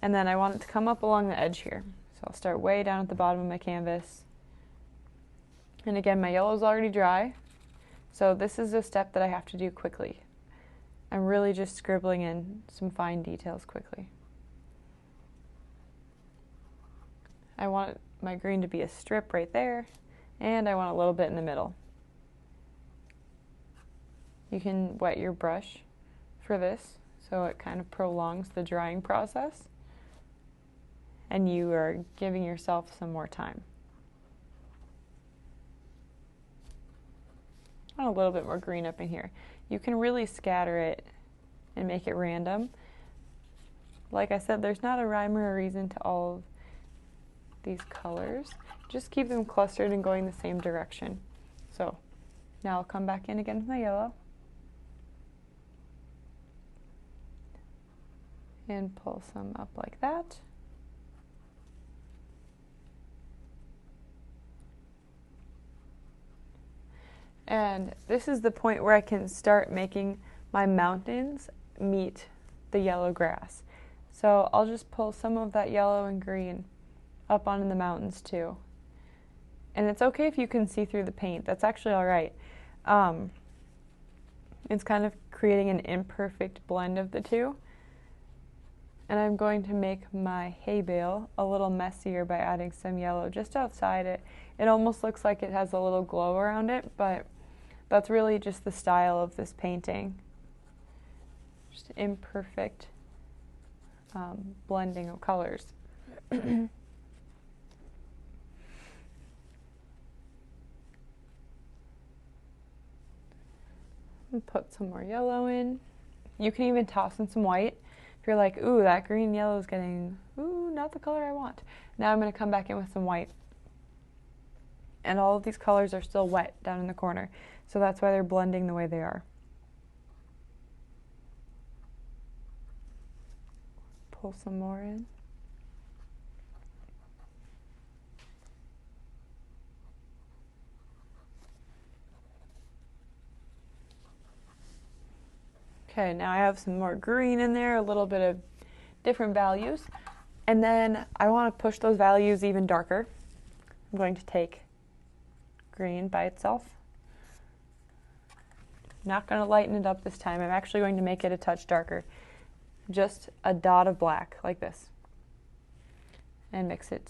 And then I want it to come up along the edge here. So I'll start way down at the bottom of my canvas. And again, my yellow is already dry, so this is a step that I have to do quickly. I'm really just scribbling in some fine details quickly. I want my green to be a strip right there, and I want a little bit in the middle. You can wet your brush for this, so it kind of prolongs the drying process, and you are giving yourself some more time. I want a little bit more green up in here. You can really scatter it and make it random. Like I said, there's not a rhyme or a reason to all of these colors. Just keep them clustered and going the same direction. So now I'll come back in again with my yellow and pull some up like that. And this is the point where I can start making my mountains meet the yellow grass. So I'll just pull some of that yellow and green up onto the mountains too. And it's okay if you can see through the paint. That's actually all right. It's kind of creating an imperfect blend of the two. And I'm going to make my hay bale a little messier by adding some yellow just outside it. It almost looks like it has a little glow around it, but that's really just the style of this painting. Just imperfect blending of colors. And put some more yellow in. You can even toss in some white. If you're like, ooh, that green and yellow is getting, ooh, not the color I want. Now I'm going to come back in with some white. And all of these colors are still wet down in the corner, so that's why they're blending the way they are. Pull some more in. Okay, now I have some more green in there, a little bit of different values. And then I want to push those values even darker. I'm going to take green by itself. Not going to lighten it up this time. I'm actually going to make it a touch darker. Just a dot of black, like this. And mix it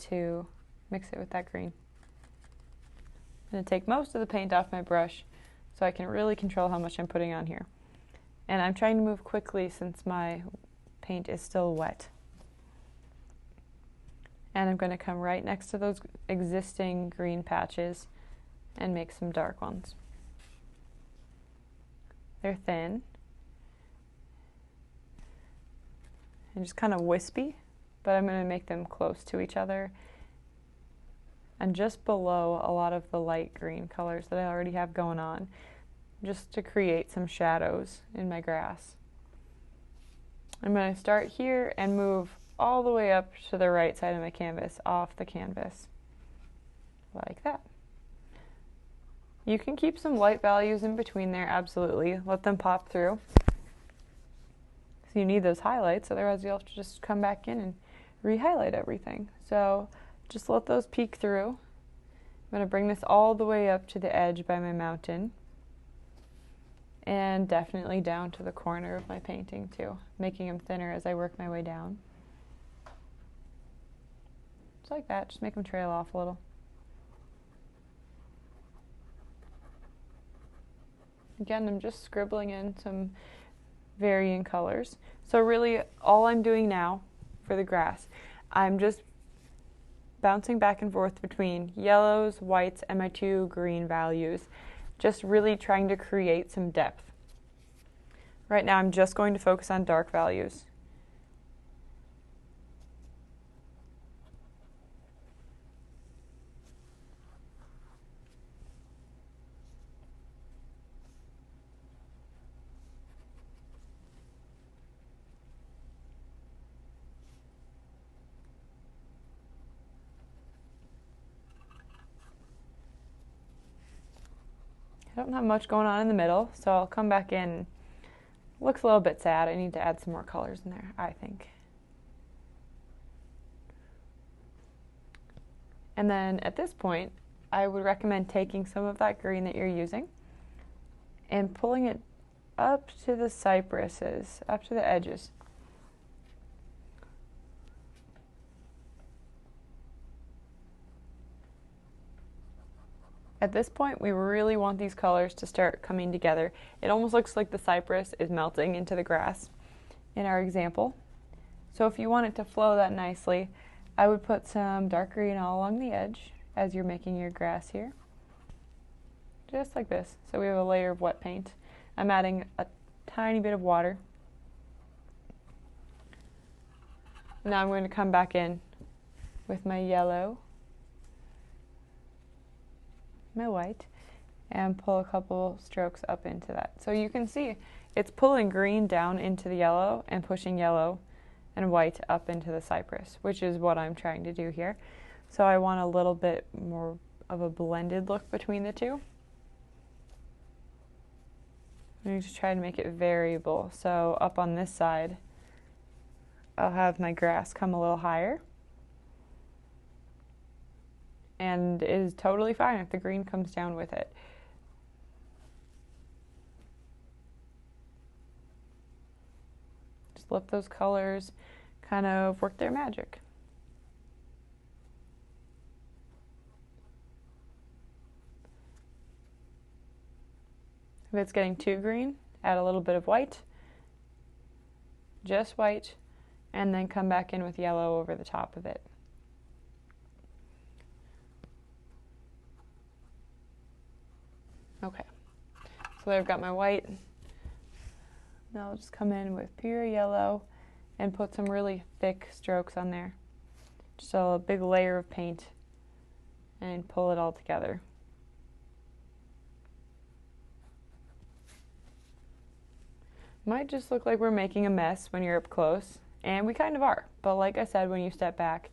with that green. I'm going to take most of the paint off my brush so I can really control how much I'm putting on here. And I'm trying to move quickly since my paint is still wet. And I'm going to come right next to those existing green patches and make some dark ones. They're thin and just kind of wispy, but I'm going to make them close to each other and just below a lot of the light green colors that I already have going on, just to create some shadows in my grass. I'm going to start here and move all the way up to the right side of my canvas, off the canvas, like that. You can keep some light values in between there, absolutely. Let them pop through. So you need those highlights, otherwise you'll have to just come back in and re-highlight everything. So just let those peek through. I'm going to bring this all the way up to the edge by my mountain. And definitely down to the corner of my painting too, making them thinner as I work my way down. Just like that, just make them trail off a little. Again, I'm just scribbling in some varying colors. So really, all I'm doing now for the grass, I'm just bouncing back and forth between yellows, whites, and my 2 green values, just really trying to create some depth. Right now, I'm just going to focus on dark values. I don't have much going on in the middle, so I'll come back in. Looks a little bit sad. I need to add some more colors in there, I think. And then at this point, I would recommend taking some of that green that you're using and pulling it up to the cypresses, up to the edges. At this point, we really want these colors to start coming together. It almost looks like the cypress is melting into the grass in our example. So if you want it to flow that nicely, I would put some dark green all along the edge as you're making your grass here. Just like this. So we have a layer of wet paint. I'm adding a tiny bit of water. Now I'm going to come back in with my yellow, my white, and pull a couple strokes up into that. So you can see it's pulling green down into the yellow and pushing yellow and white up into the cypress, which is what I'm trying to do here. So I want a little bit more of a blended look between the two. I'm going to try to make it variable. So up on this side, I'll have my grass come a little higher. And it is totally fine if the green comes down with it. Just let those colors kind of work their magic. If it's getting too green, add a little bit of white, just white, and then come back in with yellow over the top of it. Okay, so there I've got my white. Now I'll just come in with pure yellow and put some really thick strokes on there. Just a big layer of paint and pull it all together. Might just look like we're making a mess when you're up close, and we kind of are. But like I said, when you step back,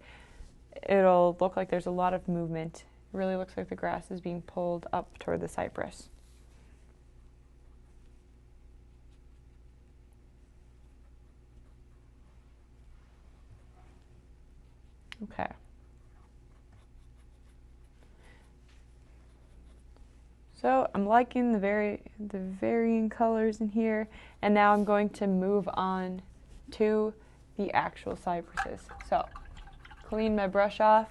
it'll look like there's a lot of movement. It really looks like the grass is being pulled up toward the cypress. Okay. So I'm liking the varying colors in here, and now I'm going to move on to the actual cypresses. So clean my brush off.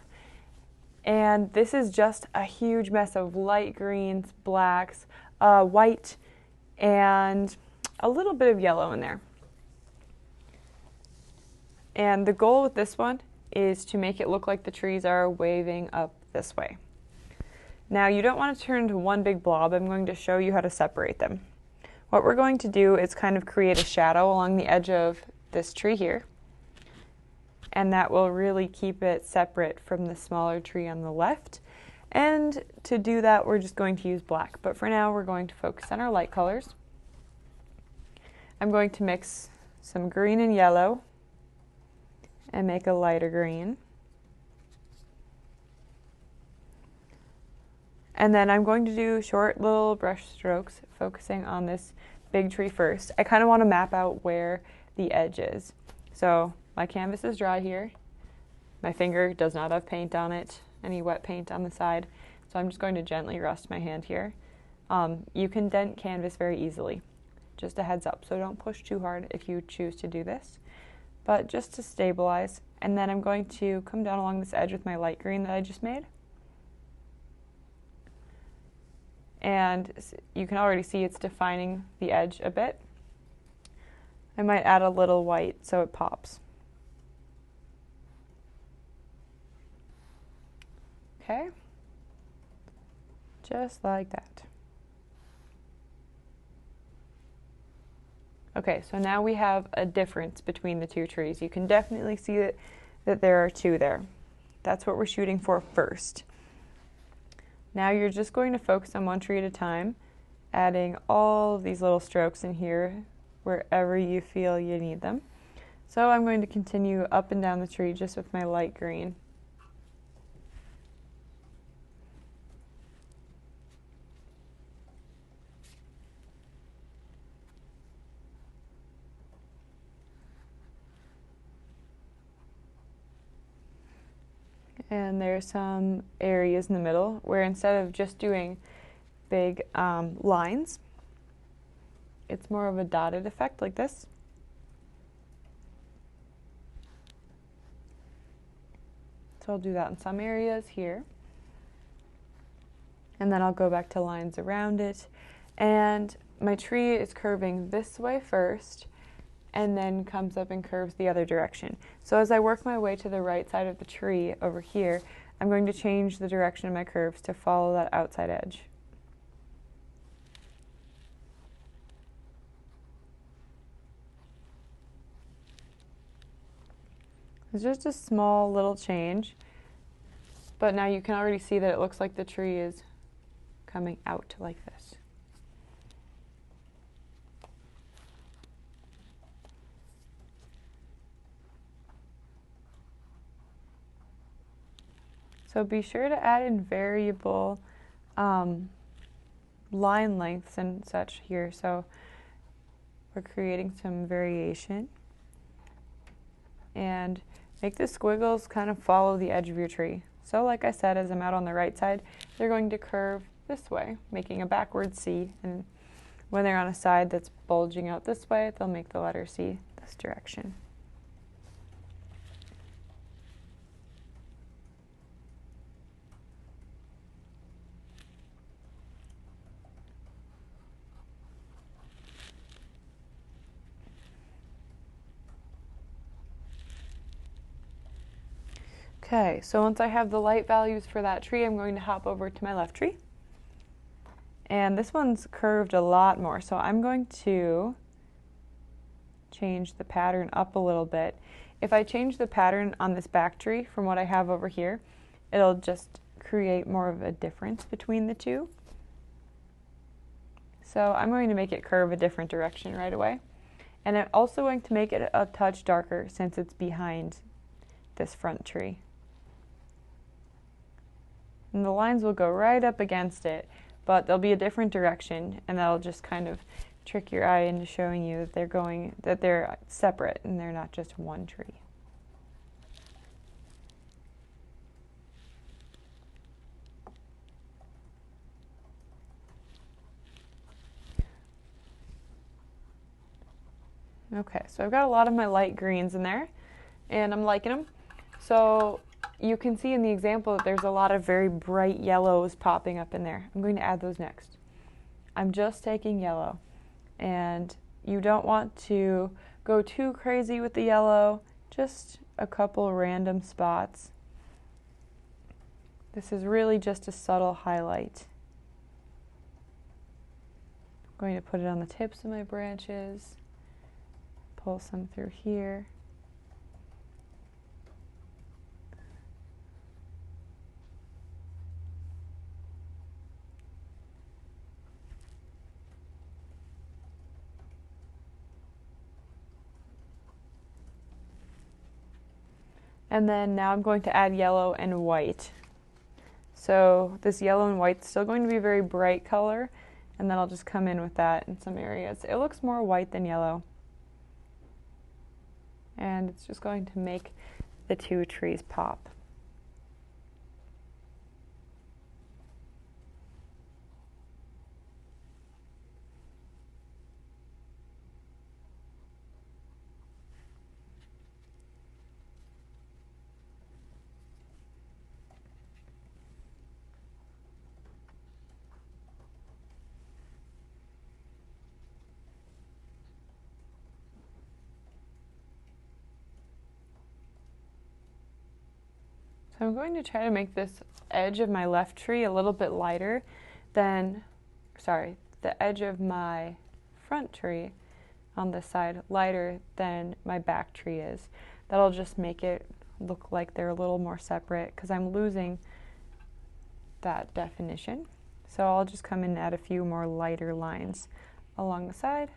And this is just a huge mess of light greens, blacks, white, and a little bit of yellow in there. And the goal with this one is to make it look like the trees are waving up this way. Now you don't want to turn into one big blob. I'm going to show you how to separate them. What we're going to do is kind of create a shadow along the edge of this tree here. And that will really keep it separate from the smaller tree on the left. And to do that, we're just going to use black. But for now, we're going to focus on our light colors. I'm going to mix some green and yellow and make a lighter green. And then I'm going to do short little brush strokes, focusing on this big tree first. I kind of want to map out where the edge is. So my canvas is dry here. My finger does not have paint on it, any wet paint on the side. So I'm just going to gently rest my hand here. You can dent canvas very easily. Just a heads up, so don't push too hard if you choose to do this. But just to stabilize, and then I'm going to come down along this edge with my light green that I just made. And you can already see it's defining the edge a bit. I might add a little white so it pops. Okay, just like that. Okay, so now we have a difference between the two trees. You can definitely see that there are two there. That's what we're shooting for first. Now you're just going to focus on one tree at a time, adding all of these little strokes in here wherever you feel you need them. So I'm going to continue up and down the tree just with my light green. And there's some areas in the middle where instead of just doing big lines, it's more of a dotted effect like this. So I'll do that in some areas here. And then I'll go back to lines around it. And my tree is curving this way first, and then comes up and curves the other direction. So as I work my way to the right side of the tree over here, I'm going to change the direction of my curves to follow that outside edge. It's just a small little change, but now you can already see that it looks like the tree is coming out like this. So be sure to add in variable line lengths and such here. So we're creating some variation. And make the squiggles kind of follow the edge of your tree. So like I said, as I'm out on the right side, they're going to curve this way, making a backward C. And when they're on a side that's bulging out this way, they'll make the letter C this direction. Okay, so once I have the light values for that tree, I'm going to hop over to my left tree. And this one's curved a lot more, so I'm going to change the pattern up a little bit. If I change the pattern on this back tree from what I have over here, it'll just create more of a difference between the two. So I'm going to make it curve a different direction right away. And I'm also going to make it a touch darker since it's behind this front tree. And the lines will go right up against it, but they'll be a different direction, and that'll just kind of trick your eye into showing you that they're separate and they're not just one tree. Okay, so I've got a lot of my light greens in there, and I'm liking them. So you can see in the example that there's a lot of very bright yellows popping up in there. I'm going to add those next. I'm just taking yellow, and you don't want to go too crazy with the yellow, just a couple random spots. This is really just a subtle highlight. I'm going to put it on the tips of my branches, pull some through here. And then now I'm going to add yellow and white. So this yellow and white is still going to be a very bright color, and then I'll just come in with that in some areas. It looks more white than yellow, and it's just going to make the two trees pop. So I'm going to try to make this edge of my left tree a little bit lighter than, the edge of my front tree on this side lighter than my back tree is. That'll just make it look like they're a little more separate because I'm losing that definition. So I'll just come in and add a few more lighter lines along the side.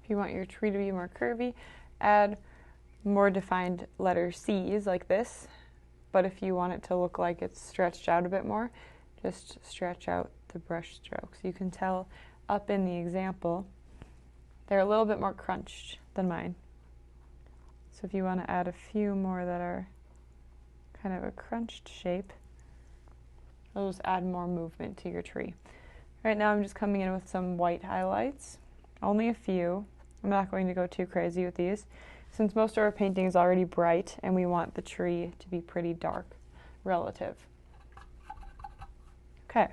If you want your tree to be more curvy, add more defined letter C's like this. But if you want it to look like it's stretched out a bit more, just stretch out the brush strokes. You can tell up in the example, they're a little bit more crunched than mine. So if you want to add a few more that are kind of a crunched shape, it'll just add more movement to your tree. Right now I'm just coming in with some white highlights, only a few. I'm not going to go too crazy with these, since most of our painting is already bright and we want the tree to be pretty dark relative. Okay.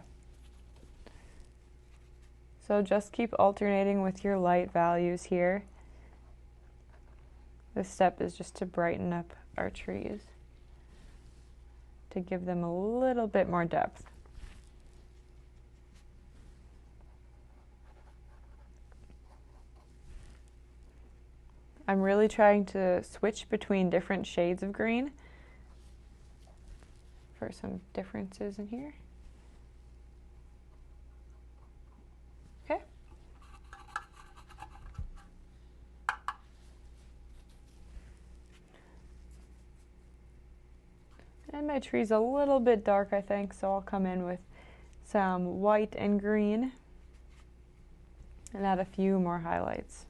So just keep alternating with your light values here. This step is just to brighten up our trees, to give them a little bit more depth. I'm really trying to switch between different shades of green for some differences in here. Okay. And my tree's a little bit dark, I think, so I'll come in with some white and green and add a few more highlights.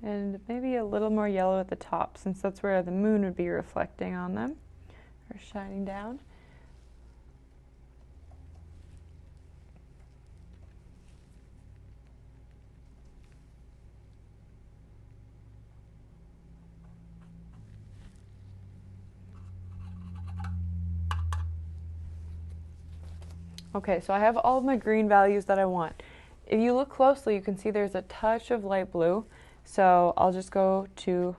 And maybe a little more yellow at the top, since that's where the moon would be reflecting on them, or shining down. Okay, so I have all of my green values that I want. If you look closely, you can see there's a touch of light blue. So I'll just go to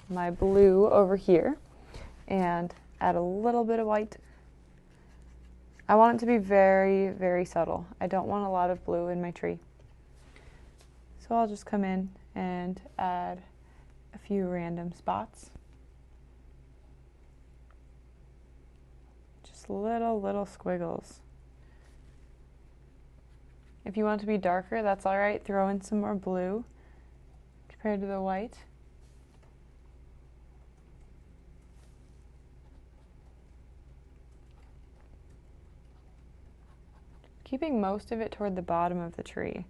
my blue over here and add a little bit of white. I want it to be very, very subtle. I don't want a lot of blue in my tree. So I'll just come in and add a few random spots. Just little squiggles. If you want it to be darker, that's all right. Throw in some more blue compared to the white. Keeping most of it toward the bottom of the tree,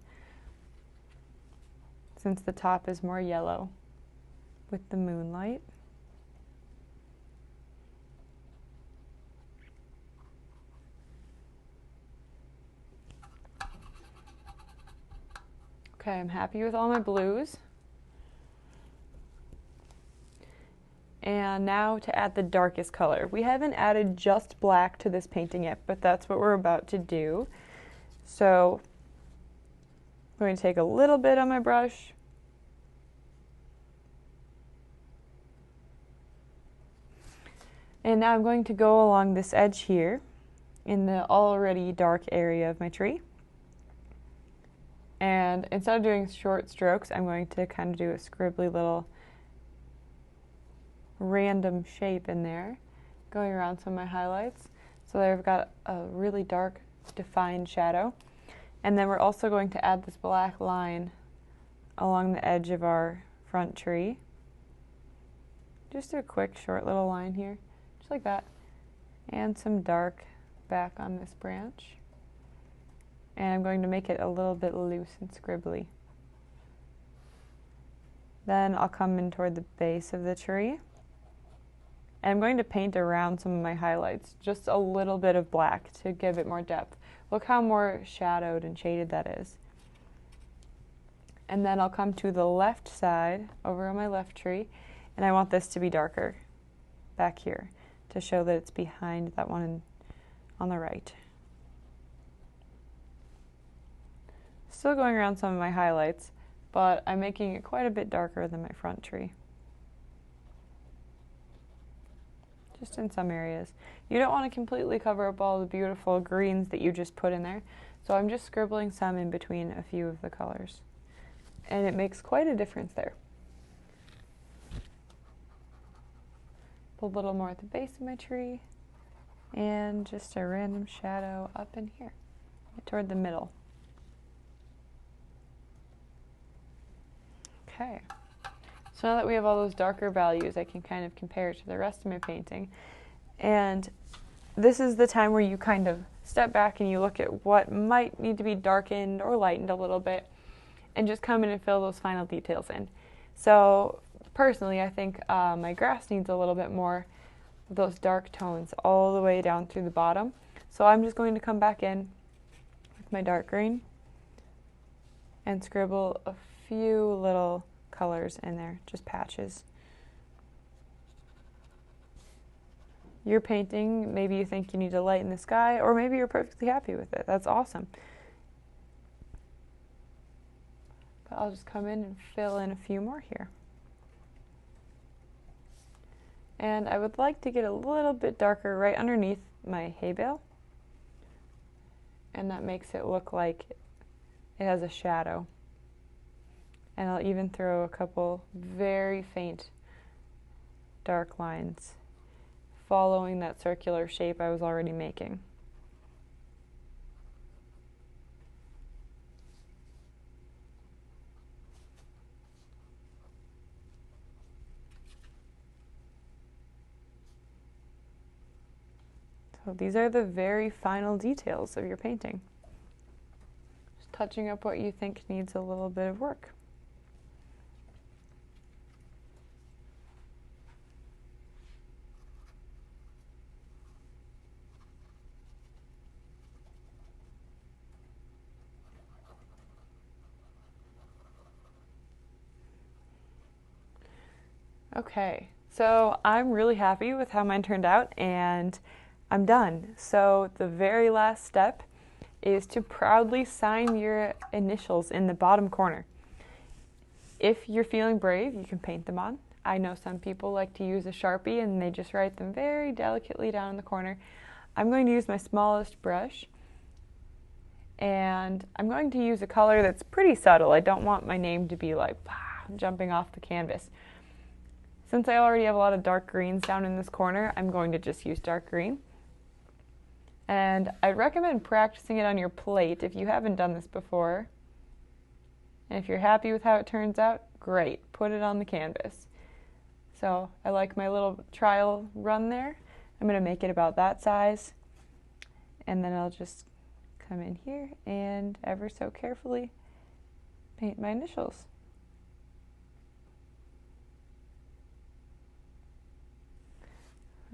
since the top is more yellow with the moonlight. Okay, I'm happy with all my blues. And now to add the darkest color. We haven't added just black to this painting yet, but that's what we're about to do. So I'm going to take a little bit on my brush. And now I'm going to go along this edge here in the already dark area of my tree. And instead of doing short strokes, I'm going to kind of do a scribbly little random shape in there, going around some of my highlights. So there I've got a really dark, defined shadow. And then we're also going to add this black line along the edge of our front tree. Just a quick, short little line here, just like that. And some dark back on this branch. And I'm going to make it a little bit loose and scribbly. Then I'll come in toward the base of the tree. And I'm going to paint around some of my highlights, just a little bit of black to give it more depth. Look how more shadowed and shaded that is. And then I'll come to the left side, over on my left tree, and I want this to be darker back here to show that it's behind that one on the right. Still going around some of my highlights, but I'm making it quite a bit darker than my front tree. Just in some areas. You don't want to completely cover up all the beautiful greens that you just put in there, so I'm just scribbling some in between a few of the colors. And it makes quite a difference there. A little more at the base of my tree, and just a random shadow up in here, toward the middle. Okay, so now that we have all those darker values, I can kind of compare it to the rest of my painting. And this is the time where you kind of step back and you look at what might need to be darkened or lightened a little bit, and just come in and fill those final details in. So personally, I think my grass needs a little bit more of those dark tones all the way down through the bottom. So I'm just going to come back in with my dark green and scribble a few little colors in there, just patches. Your painting, maybe you think you need to lighten the sky, or maybe you're perfectly happy with it. That's awesome. But I'll just come in and fill in a few more here. And I would like to get a little bit darker right underneath my hay bale. And that makes it look like it has a shadow. And I'll even throw a couple very faint dark lines following that circular shape I was already making. So these are the very final details of your painting. Just touching up what you think needs a little bit of work. Okay, so I'm really happy with how mine turned out, and I'm done. So the very last step is to proudly sign your initials in the bottom corner. If you're feeling brave, you can paint them on. I know some people like to use a Sharpie and they just write them very delicately down in the corner. I'm going to use my smallest brush, and I'm going to use a color that's pretty subtle. I don't want my name to be like jumping off the canvas. Since I already have a lot of dark greens down in this corner, I'm going to just use dark green. And I'd recommend practicing it on your plate if you haven't done this before. And if you're happy with how it turns out, great, put it on the canvas. So I like my little trial run there. I'm going to make it about that size. And then I'll just come in here and ever so carefully paint my initials.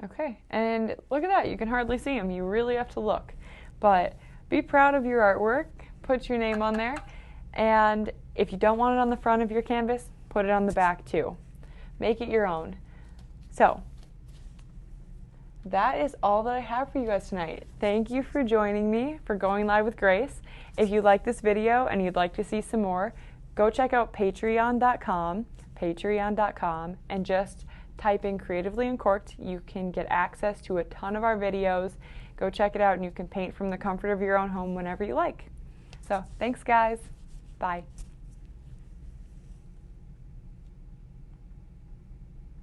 Okay, and look at that, you can hardly see them. You really have to look. But be proud of your artwork, put your name on there, and if you don't want it on the front of your canvas, put it on the back too. Make it your own. So that is all that I have for you guys tonight. Thank you for joining me for Going Live with Grace. If you like this video and you'd like to see some more, go check out patreon.com, and just type in Creatively Uncorked. You can get access to a ton of our videos. Go check it out, and you can paint from the comfort of your own home whenever you like. So thanks, guys. Bye.